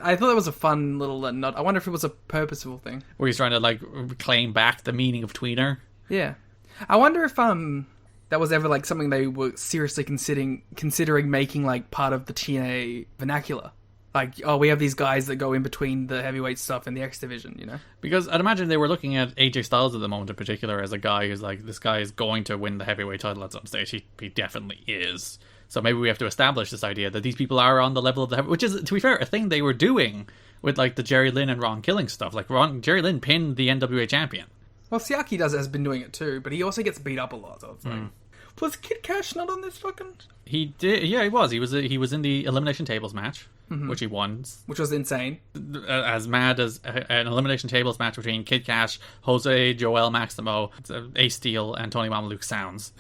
I thought that was a fun little nod. I wonder if it was a purposeful thing. Where he's trying to, claim back the meaning of tweener. Yeah. I wonder if, that was ever, something they were seriously considering making, part of the TNA vernacular. We have these guys that go in between the heavyweight stuff and the X Division, you know? Because I'd imagine they were looking at AJ Styles at the moment in particular as a guy who's this guy is going to win the heavyweight title at some stage. He definitely is. So maybe we have to establish this idea that these people are on the level of the which is, to be fair, a thing they were doing with, the Jerry Lynn and Ron Killing stuff. Jerry Lynn pinned the NWA champion. Well, Siaki has been doing it too, but he also gets beat up a lot, so it's Was Kid Cash not on this fucking... He did, yeah, he was. He was in the Elimination Tables match, which he won. Which was insane. As mad as an Elimination Tables match between Kid Cash, Jose Joel Maximo, Ace Steel, and Tony Mamaluke sounds.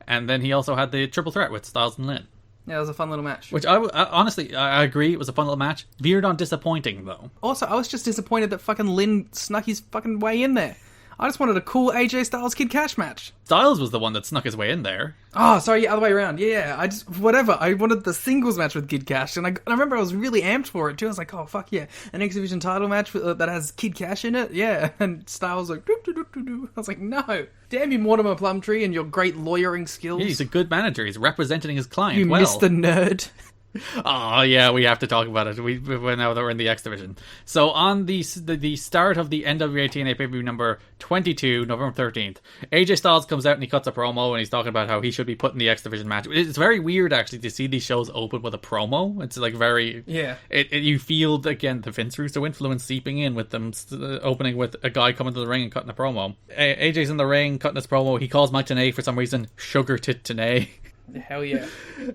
And then he also had the triple threat with Styles and Lynn. Yeah, it was a fun little match. Which, honestly, I agree, it was a fun little match. Veered on disappointing, though. Also, I was just disappointed that fucking Lynn snuck his fucking way in there. I just wanted a cool AJ Styles Kid Cash match. Styles was the one that snuck his way in there. Oh, sorry, yeah, other way around. Yeah, I wanted the singles match with Kid Cash, and I remember I was really amped for it too. I was like, oh, fuck yeah, an X Division title match that has Kid Cash in it? Yeah, and Styles like, doo-doo-doo-doo-doo. I was like, no. Damn you, Mortimer Plumtree, and your great lawyering skills. Yeah, he's a good manager. He's representing his client you well. Mr. Nerd. Oh yeah, we have to talk about it. Now that we're in the X division. So on the start of the NWA TNA pay-per-view number 22, November 13th, AJ Styles comes out and he cuts a promo and he's talking about how he should be put in the X division match. It's very weird actually to see these shows open with a promo. It's like very you feel again the Vince Russo influence seeping in with them opening with a guy coming to the ring and cutting a promo. AJ's in the ring cutting his promo. He calls Mike Tenay for some reason Sugar Tit Tenay. Hell yeah.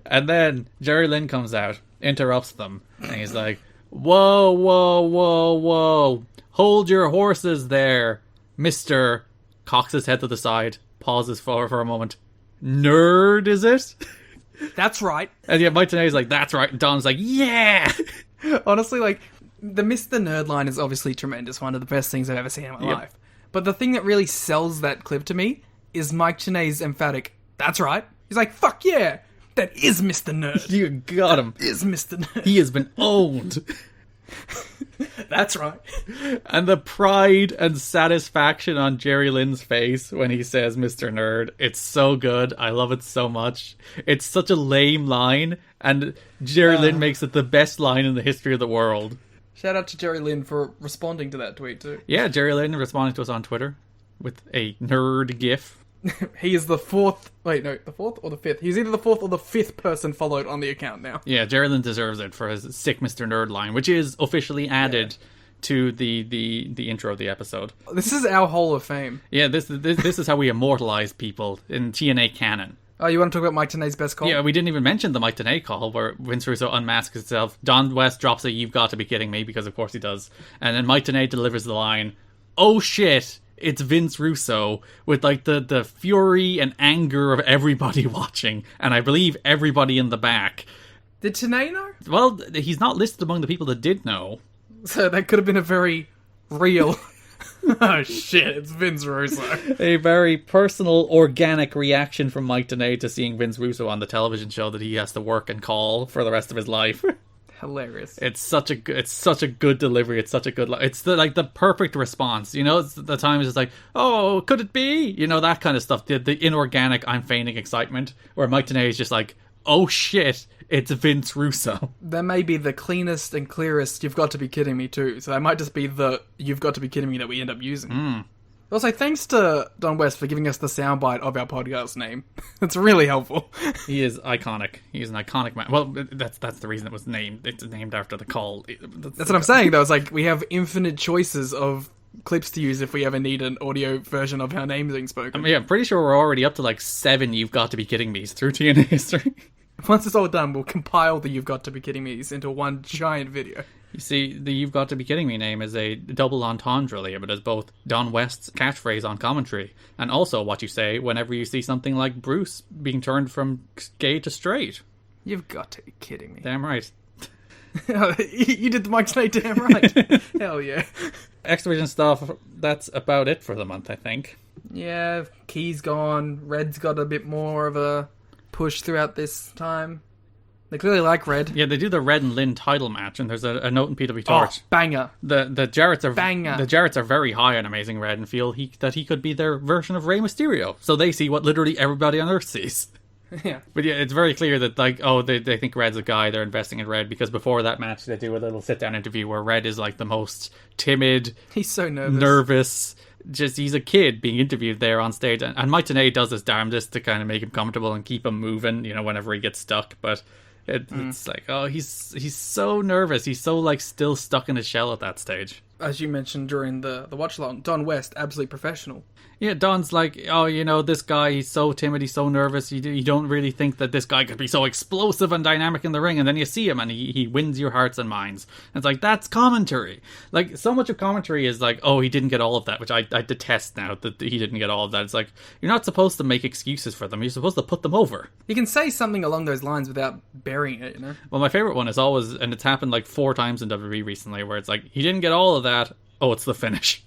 And then Jerry Lynn comes out, interrupts them, and he's like, whoa, whoa, whoa, whoa. Hold your horses there, Mr. Cocks his head to the side, pauses for a moment. Nerd, is it? That's right. And yeah, Mike Tenay's like, that's right. And Don's like, yeah! Honestly, like, the Mr. Nerd line is obviously tremendous. One of the best things I've ever seen in my life. But the thing that really sells that clip to me is Mike Tenay's emphatic, that's right. He's like, fuck yeah, that is Mr. Nerd. You got him. That is Mr. Nerd. He has been owned. That's right. And the pride and satisfaction on Jerry Lynn's face when he says Mr. Nerd, it's so good. I love it so much. It's such a lame line, and Jerry Lynn makes it the best line in the history of the world. Shout out to Jerry Lynn for responding to that tweet, too. Yeah, Jerry Lynn responding to us on Twitter with a nerd gif. He is the fourth... Wait, no, the fourth or the fifth? He's either the fourth or the fifth person followed on the account now. Yeah, Jerry Lynn deserves it for his sick Mr. Nerd line, which is officially added to the intro of the episode. This is our Hall of Fame. Yeah, this is how we immortalize people in TNA canon. Oh, you want to talk about Mike Tenay's best call? Yeah, we didn't even mention the Mike Tenay call where Vince Russo unmasks himself. Don West drops a "You've got to be kidding me," because of course he does. And then Mike Tenay delivers the line, "Oh shit, it's Vince Russo," with like the fury and anger of everybody watching, and I believe everybody in the back. Did Tenay know? Well, he's not listed among the people that did know. So that could have been a very real... Oh shit, it's Vince Russo. A very personal, organic reaction from Mike Tenay to seeing Vince Russo on the television show that he has to work and call for the rest of his life. Hilarious. It's such a good delivery. It's such a good... It's the perfect response. You know, it's the time is just like, oh, could it be? You know, that kind of stuff. The inorganic, I'm feigning excitement. Where Mike Tenay is just like, oh shit, it's Vince Russo. That may be the cleanest and clearest "You've got to be kidding me" too. So that might just be the "You've got to be kidding me" that we end up using. Also, thanks to Don West for giving us the soundbite of our podcast name. It's really helpful. He is iconic. He's an iconic man. Well, that's the reason it was named. It's named after the call. That's what I'm saying, though. It's like we have infinite choices of clips to use if we ever need an audio version of our name being spoken. I mean, yeah, I'm pretty sure we're already up to like 7 "You've got to be kidding me's" through TNA history. Once it's all done, we'll compile the "You've got to be kidding me's" into one giant video. You see, the "You've got to be kidding me" name is a double entendre, Liam. It is both Don West's catchphrase on commentary and also what you say whenever you see something like Bruce being turned from gay to straight. You've got to be kidding me. Damn right. You did the Mike Tenay damn right. Hell yeah. X Division stuff, that's about it for the month, I think. Yeah, Key's gone. Red's got a bit more of a push throughout this time. They clearly like Red. Yeah, they do the Red and Lynn title match, and there's a note in PW Torch. Oh, banger. The Jarretts are banger. The Jarretts are very high on Amazing Red and feel that he could be their version of Rey Mysterio. So they see what literally everybody on Earth sees. Yeah. But yeah, it's very clear that like, oh, they think Red's a guy, they're investing in Red, because before that match they do a little sit down interview where Red is like the most timid, he's so nervous. Just he's a kid being interviewed there on stage, and Mike Tenay does his darndest to kind of make him comfortable and keep him moving, you know, whenever he gets stuck. But it's like, oh, he's so nervous. He's so like still stuck in his shell at that stage. As you mentioned during the watch along, Don West, absolutely professional. Yeah, Don's like, oh, you know, this guy, he's so timid, he's so nervous, you don't really think that this guy could be so explosive and dynamic in the ring, and then you see him and he wins your hearts and minds. And it's like, that's commentary. Like, so much of commentary is like, oh, he didn't get all of that, which I detest now, that he didn't get all of that. It's like, you're not supposed to make excuses for them, you're supposed to put them over. You can say something along those lines without burying it, you know? Well, my favourite one is always, and it's happened like 4 times in WWE recently, where it's like, he didn't get all of that, oh, it's the finish.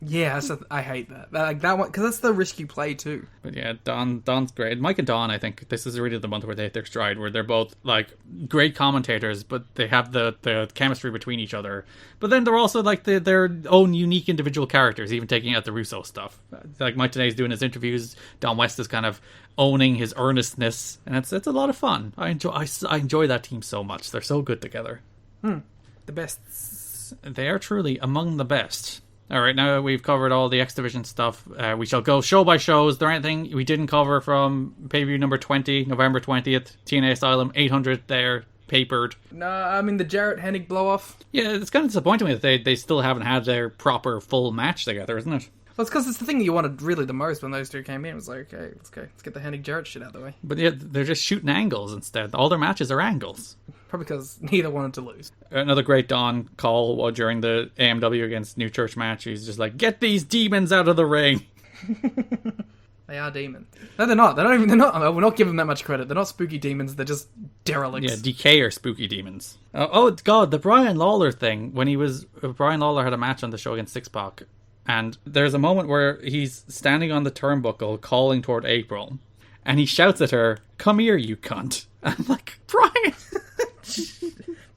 Yeah, I hate that. Like that one, because that's the risk you play too. But yeah, Don's great. Mike and Don, I think this is really the month where they hit their stride, where they're both like great commentators, but they have the chemistry between each other. But then they're also like their own unique individual characters, even taking out the Russo stuff. Like Mike Tenay's doing his interviews, Don West is kind of owning his earnestness, and it's a lot of fun. I enjoy that team so much. They're so good together. The best. They are truly among the best. All right, now that we've covered all the X Division stuff, we shall go show by show. Is there anything we didn't cover from pay-per-view number 20, November 20th, TNA Asylum, 800 there, papered? No, I mean the Jarrett Hennig blow-off. Yeah, it's kind of disappointing that they still haven't had their proper full match together, isn't it? Well, it's because it's the thing that you wanted really the most when those two came in. It was like, okay, let's get the Hennig Jarrett shit out of the way. But yeah, they're just shooting angles instead. All their matches are angles. Probably because neither wanted to lose. Another great Don call during the AMW against New Church match. He's just like, get these demons out of the ring. They are demons. No, they're not. They're not. We're not giving them that much credit. They're not spooky demons. They're just derelicts. Yeah, DK are spooky demons. Oh God, the Brian Lawler thing. Brian Lawler had a match on the show against Six Pac, and there's a moment where he's standing on the turnbuckle calling toward April, and he shouts at her, "Come here, you cunt!" I'm like, Brian.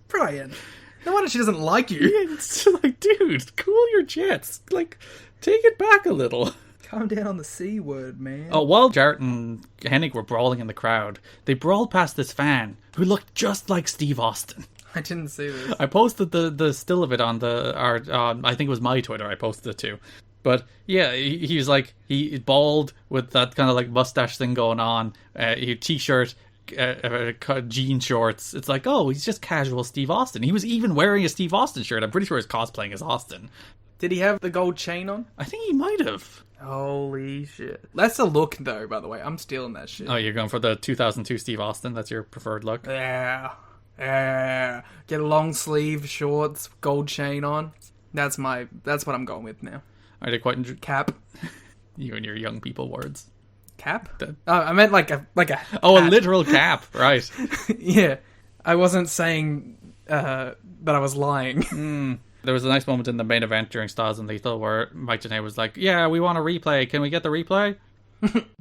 Brian, no wonder she doesn't like you. Yeah, it's like, dude, cool your jets. Like, take it back a little. Calm down on the C word, man. Oh, while Jarrett and Hennig were brawling in the crowd, they brawled past this fan who looked just like Steve Austin. I didn't see this. I posted the still of it on I think it was my Twitter I posted it to. But yeah, he was like, he bald with that kind of like mustache thing going on, t-shirt, jean shorts. It's like, oh, he's just casual Steve Austin. He was even wearing a Steve Austin shirt. I'm pretty sure he's cosplaying as Austin. Did he have the gold chain on? I think he might have. Holy shit. That's a look, though, by the way. I'm stealing that shit. Oh, you're going for the 2002 Steve Austin? That's your preferred look? Yeah. Get a long sleeve shorts, gold chain on. That's what I'm going with now. I did quite cap. You and your young people words. Cap? I meant like a Oh, a literal cap, right. Yeah. I wasn't saying that I was lying. There was a nice moment in the main event during Styles and Lethal where Mike Tenay was like, yeah, we want a replay. Can we get the replay?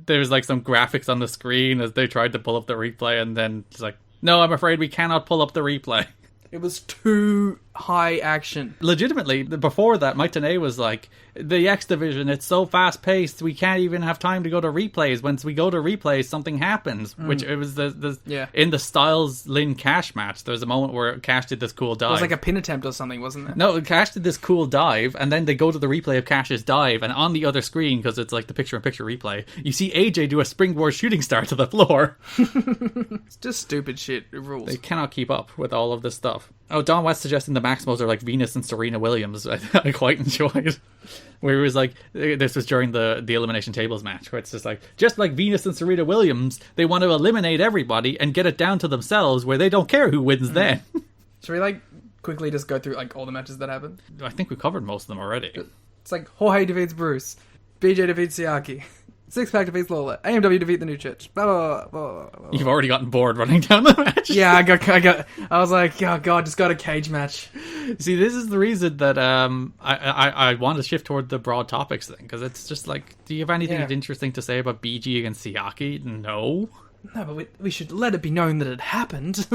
There was like some graphics on the screen as they tried to pull up the replay, and then it's like, no, I'm afraid we cannot pull up the replay. It was too high action. Legitimately, before that, Mike Tenay was like, the X Division, it's so fast-paced, we can't even have time to go to replays. Once we go to replays, something happens. Which it was in the Styles-Lynn Cash match, there was a moment where Cash did this cool dive. It was like a pin attempt or something, wasn't it? No, Cash did this cool dive, and then they go to the replay of Cash's dive, and on the other screen, because it's like the picture-in-picture replay, you see AJ do a springboard shooting star to the floor. It's just stupid shit. It rules. They cannot keep up with all of this stuff. Oh, Don West suggesting the Maximos are like Venus and Serena Williams. I quite enjoyed. Where he was like, this was during the Elimination Tables match, where it's just like Venus and Serena Williams, they want to eliminate everybody and get it down to themselves where they don't care who wins then. Should we like quickly just go through like all the matches that happened? I think we covered most of them already. It's like Jorge defeats Bruce, BJ defeats Siaki, Six Pack defeats Lola, AMW defeat the New Church. Blah, blah, blah, blah, blah. You've already gotten bored running down the match. Yeah, I was like, oh god, just got a cage match. See, this is the reason that I want to shift toward the broad topics thing, because it's just like, do you have anything interesting to say about BG against Siaki? No, but we should let it be known that it happened.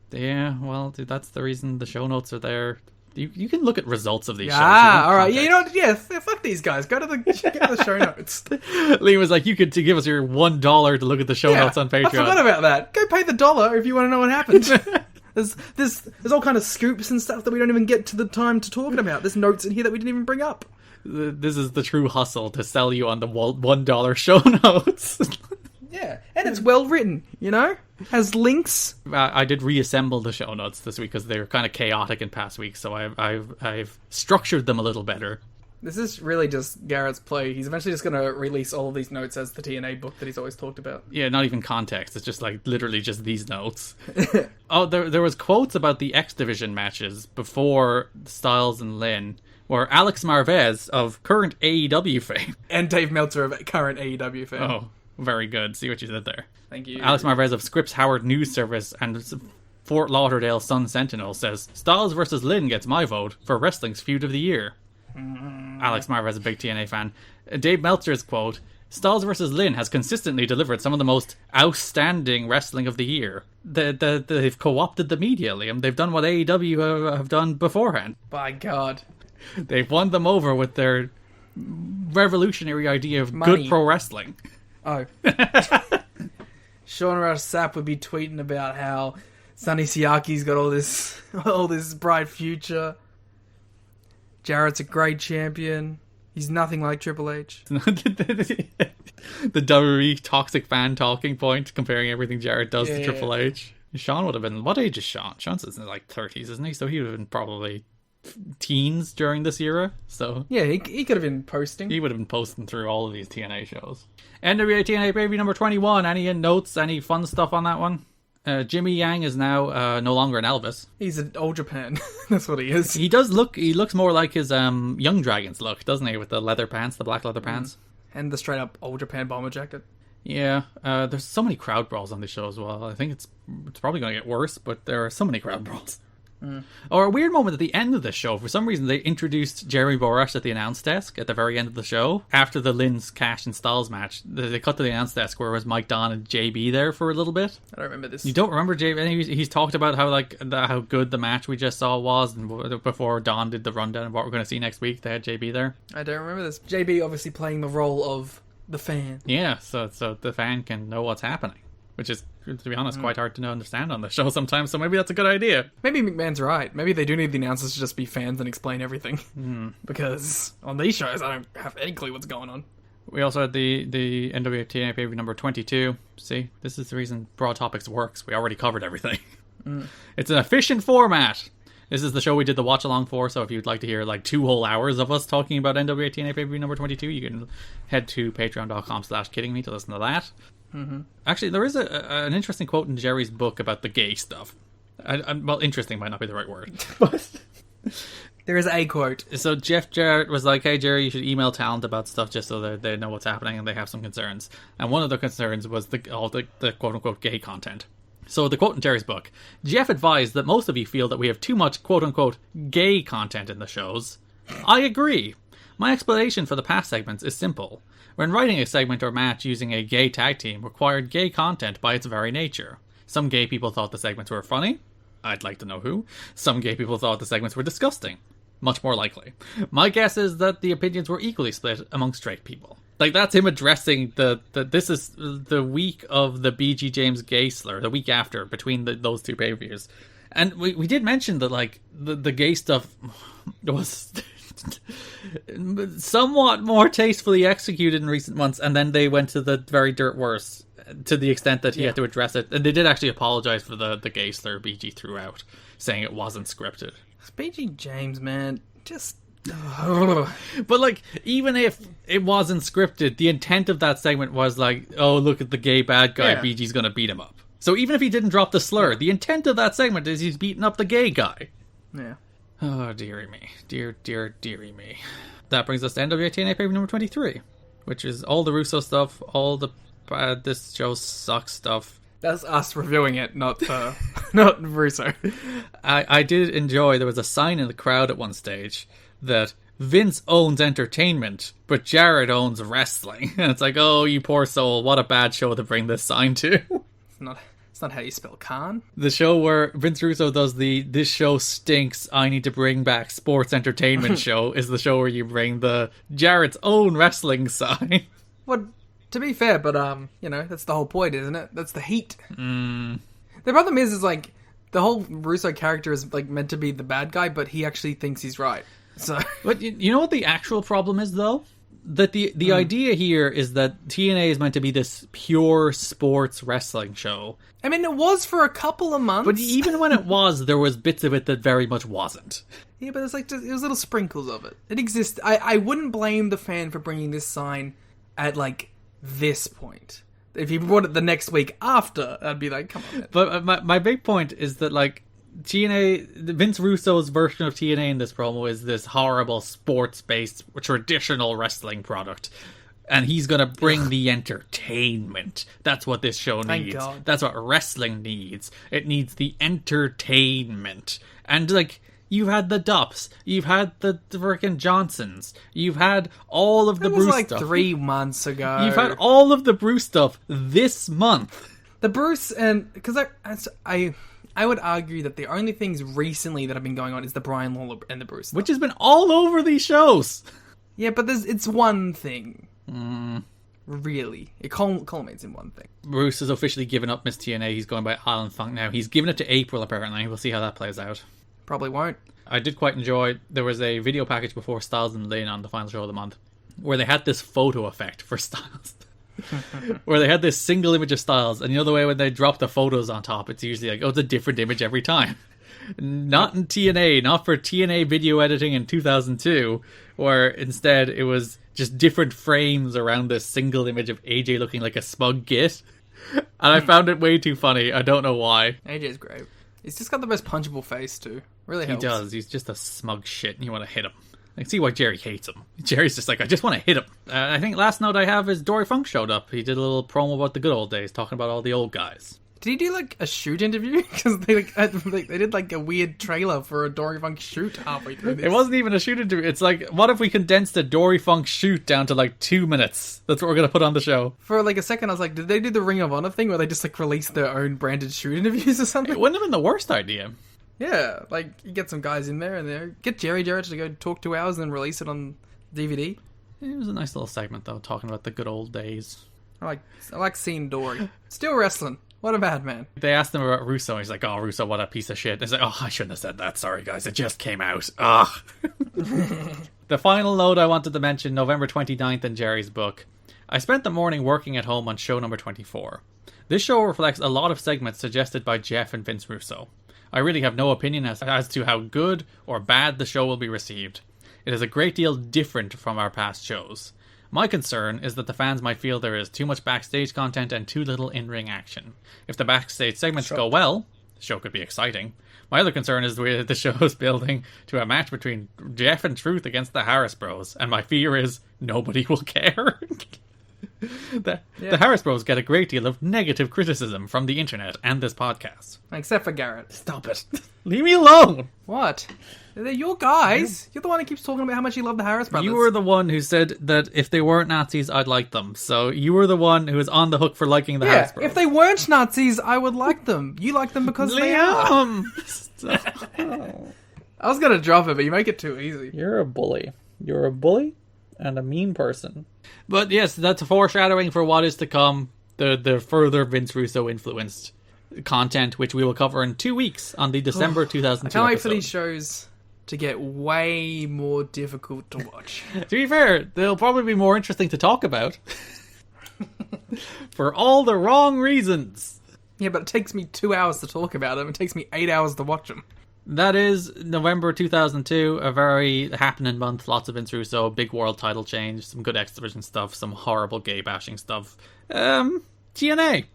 Yeah, well, dude, that's the reason the show notes are there. You can look at results of these shows. Ah, alright. Yeah, you know what? Yeah, fuck these guys. Go to the show notes. Liam was like, you could give us your $1 to look at the show notes on Patreon. I forgot about that. Go pay the $1 if you want to know what happened. There's all kind of scoops and stuff that we don't even get to the time to talking about. There's notes in here that we didn't even bring up. This is the true hustle to sell you on the $1 show notes. Yeah, and it's well written, you know? Has links. I did reassemble the show notes this week because they were kind of chaotic in past weeks, so I've structured them a little better. This is really just Garrett's play. He's eventually just going to release all of these notes as the TNA book that he's always talked about. Yeah, not even context. It's just like literally just these notes. Oh, there was quotes about the X Division matches before Styles and Lynn, where Alex Marvez of current AEW fame and Dave Meltzer of current AEW fame. Oh, very good. See what you did there. Thank you. Alex Marvez of Scripps Howard News Service and Fort Lauderdale Sun Sentinel says, Styles versus Lynn gets my vote for Wrestling's Feud of the Year. Alex Marvez is a big TNA fan. Dave Meltzer's quote, Styles vs. Lynn has consistently delivered some of the most outstanding wrestling of the year. They've co-opted the media, Liam. They've done what AEW have done beforehand. By God. They've won them over with their revolutionary idea of Money. good pro wrestling. Oh. Sean Ross Sapp would be tweeting about how Sonny Siaki's got all this bright future. Jarrett's a great champion. He's nothing like Triple H. The WWE toxic fan talking point, comparing everything Jarrett does to Triple H. Sean would have been... What age is Sean? Sean's in his 30s, isn't he? So he would have been probably teens during this era. So yeah, he could have been posting. He would have been posting through all of these TNA shows. NWA TNA pay-per-view number 21. Any notes? Any fun stuff on that one? Jimmy Yang is now no longer an Elvis. He's an Old Japan. That's what he is. He does look... He looks more like his Young Dragons look, doesn't he? With the leather pants, the black leather pants. And the straight-up Old Japan bomber jacket. Yeah. There's so many crowd brawls on this show as well. I think it's probably going to get worse, but there are so many crowd brawls. Or a weird moment at the end of the show. For some reason, they introduced Jeremy Borash at the announce desk at the very end of the show. After the Lynn's Cash and Styles match, they cut to the announce desk where it was Mike Don and JB there for a little bit. I don't remember this. You don't remember JB? He's talked about how good the match we just saw was, and before Don did the rundown of what we're going to see next week, they had JB there. I don't remember this. JB obviously playing the role of the fan. Yeah, so the fan can know what's happening. Which is, to be honest, quite hard to understand on the show sometimes, so maybe that's a good idea. Maybe McMahon's right. Maybe they do need the announcers to just be fans and explain everything. Because on these shows, I don't have any clue what's going on. We also had the NWA TNA pay-per-view number 22. See, this is the reason Broad Topics works. We already covered everything. It's an efficient format. This is the show we did the watch-along for, so if you'd like to hear 2 whole hours of us talking about NWA TNA pay-per-view number 22, you can head to patreon.com/kiddingme to listen to that. Actually, there is an interesting quote in Jerry's book about the gay stuff. Well, interesting might not be the right word. But there is a quote. So Jeff Jarrett was like, hey, Jerry, you should email talent about stuff just so that they know what's happening and they have some concerns. And one of the concerns was the quote-unquote gay content. So the quote in Jerry's book, Jeff advised that most of you feel that we have too much quote-unquote gay content in the shows. I agree. My explanation for the past segments is simple. When writing a segment or match using a gay tag team required gay content by its very nature. Some gay people thought the segments were funny. I'd like to know who. Some gay people thought the segments were disgusting. Much more likely. My guess is that the opinions were equally split among straight people. That's him addressing this is the week of the BG James gay slur, the week after, between those two pay-per-views. And we did mention that, the gay stuff was somewhat more tastefully executed in recent months, and then they went to the very dirt worse, to the extent that he had to address it. And they did actually apologize for the gay slur BG threw out, saying it wasn't scripted. BG James, man, just... But even if it wasn't scripted, the intent of that segment was oh, look at the gay bad guy, BG's gonna beat him up. So even if he didn't drop the slur, the intent of that segment is he's beating up the gay guy. Yeah. Oh, dearie me. Dearie me. That brings us to NWA TNA pay-per-view number 23, which is all the Russo stuff, all the this show sucks stuff. That's us reviewing it, not not Russo. I did enjoy, there was a sign in the crowd at one stage that Vince owns entertainment, but Jarrett owns wrestling. And it's oh, you poor soul, what a bad show to bring this sign to. It's not how you spell Khan. The show where Vince Russo does this show stinks, I need to bring back sports entertainment show is the show where you bring the Jarrett's own wrestling sign. Well, to be fair, but that's the whole point, isn't it? That's the heat. The problem is the whole Russo character is meant to be the bad guy, but he actually thinks he's right. So, but you know what the actual problem is, though? That the idea here is that TNA is meant to be this pure sports wrestling show. I mean, it was for a couple of months. But even when it was, there was bits of it that very much wasn't. Yeah, but it's it was little sprinkles of it. It exists. I wouldn't blame the fan for bringing this sign at this point. If he brought it the next week after, I'd be come on, man. But my big point is that TNA, Vince Russo's version of TNA in this promo is this horrible sports-based traditional wrestling product, and he's gonna bring the entertainment. That's what this show needs. Thank God. That's what wrestling needs. It needs the entertainment. And You've had the Dupps. You've had the freaking Johnsons. You've had all of the Bruce like stuff. 3 months ago. You've had all of the Bruce stuff this month. The Bruce, and because I would argue that the only things recently that have been going on is the Brian Lawler and the Bruce stuff. Which has been all over these shows. Yeah, but it's one thing. Really. It culminates in one thing. Bruce has officially given up Miss TNA. He's going by Alan Funk now. He's given it to April, apparently. We'll see how that plays out. Probably won't. I did quite enjoy, there was a video package before Styles and Lynn on the final show of the month, where they had this photo effect for Styles. Where they had this single image of Styles, and you know the way when they drop the photos on top, it's usually like, oh, it's a different image every time. Not in TNA, not for TNA video editing in 2002, where instead it was just different frames around this single image of AJ looking like a smug git. And I found it way too funny. I don't know why. AJ's great. He's just got the most punchable face too. Really helps. He does. He's just a smug shit and you want to hit him. I can see why Jerry hates him. Jerry's just like, I just want to hit him. I think last note I have is Dory Funk showed up. He did a little promo about the good old days, talking about all the old guys. Did he do like a shoot interview? Because they did like a weird trailer for a Dory Funk shoot halfway through this. It wasn't even a shoot interview. It's like, what if we condensed a Dory Funk shoot down to like 2 minutes? That's what we're going to put on the show. For like a second I was like, did they do the Ring of Honor thing where they just like release their own branded shoot interviews or something? It wouldn't have been the worst idea. Yeah, like you get some guys in there and they get Jarrett to go talk 2 hours and then release it on DVD. It was a nice little segment though, talking about the good old days. I like seeing Dory. Still wrestling. What a bad man. They asked him about Russo, and he's like, oh, Russo, what a piece of shit. He's like, oh, I shouldn't have said that. Sorry, guys. It just came out. Ugh. The final note I wanted to mention, November 29th in Jerry's book. I spent the morning working at home on show number 24. This show reflects a lot of segments suggested by Jeff and Vince Russo. I really have no opinion as to how good or bad the show will be received. It is a great deal different from our past shows. My concern is that the fans might feel there is too much backstage content and too little in-ring action. If the backstage segments go well, the show could be exciting. My other concern is the show is building to a match between Jeff and Truth against the Harris Bros, and my fear is nobody will care. The Harris Bros get a great deal of negative criticism from the internet and this podcast. Except for Garrett. Stop it. Leave me alone. What? They're your guys. You're the one who keeps talking about how much you love the Harris brothers. You were the one who said that if they weren't Nazis, I'd like them. So you were the one who was on the hook for liking the Harris Bros. If they weren't Nazis, I would like them. You like them because they are. I was going to drop it, but you make it too easy. You're a bully. You're a bully and a mean person. But yes, that's a foreshadowing for what is to come. The further Vince Russo influenced content, which we will cover in 2 weeks on the December 2002 I can't wait for episode. these shows to get way more difficult to watch. To be fair, they'll probably be more interesting to talk about. For all the wrong reasons. Yeah, but it takes me 2 hours to talk about them. It takes me 8 hours to watch them. That is November 2002, a very happening month. Lots of Vince Russo, big world title change, some good X Division stuff, some horrible gay bashing stuff. TNA.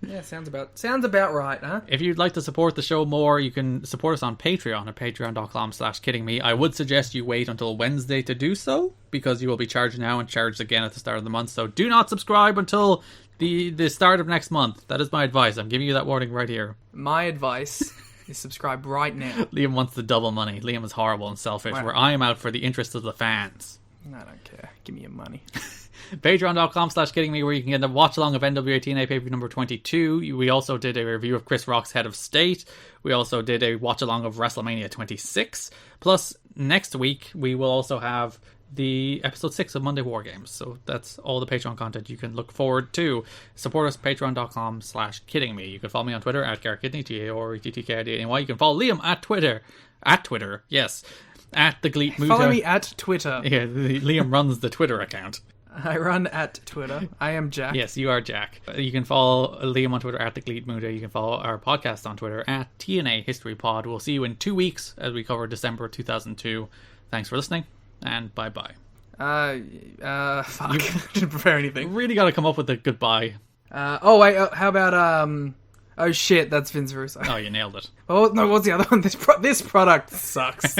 Yeah, sounds about right, huh? If you'd like to support the show more, you can support us on Patreon at patreon.com/kiddingme. I would suggest you wait until Wednesday to do so, because you will be charged now and charged again at the start of the month. So do not subscribe until the start of next month. That is my advice. I'm giving you that warning right here. My advice is subscribe right now. Liam wants the double money. Liam is horrible and selfish, where I am out for the interest of the fans. I don't care. Give me your money. Patreon.com/kiddingme, where you can get a watch along of NWA TNA pay-per-view number 22. We also did a review of Chris Rock's Head of State. We also did a watch along of WrestleMania 26. Plus, next week we will also have the episode 6 of Monday War Games. So that's all the Patreon content you can look forward to. Support us, patreon.com/kiddingme. You can follow me on Twitter at Garrett Kidney, GARETTKIDNY. You can follow Liam at Twitter, yes, at the Gleet Muta. Follow me at Twitter. Yeah, Liam runs the Twitter account. I run at Twitter. I am Jack. Yes, you are Jack. You can follow Liam on Twitter at the Gleet Muta. You can follow our podcast on Twitter at TNA History Pod. We'll see you in 2 weeks as we cover December 2002. Thanks for listening, and bye-bye. Fuck. Didn't prepare anything. Really got to come up with a goodbye. How about, oh shit, that's Vince Russo. Oh, you nailed it. Oh, no, what's the other one? This product sucks.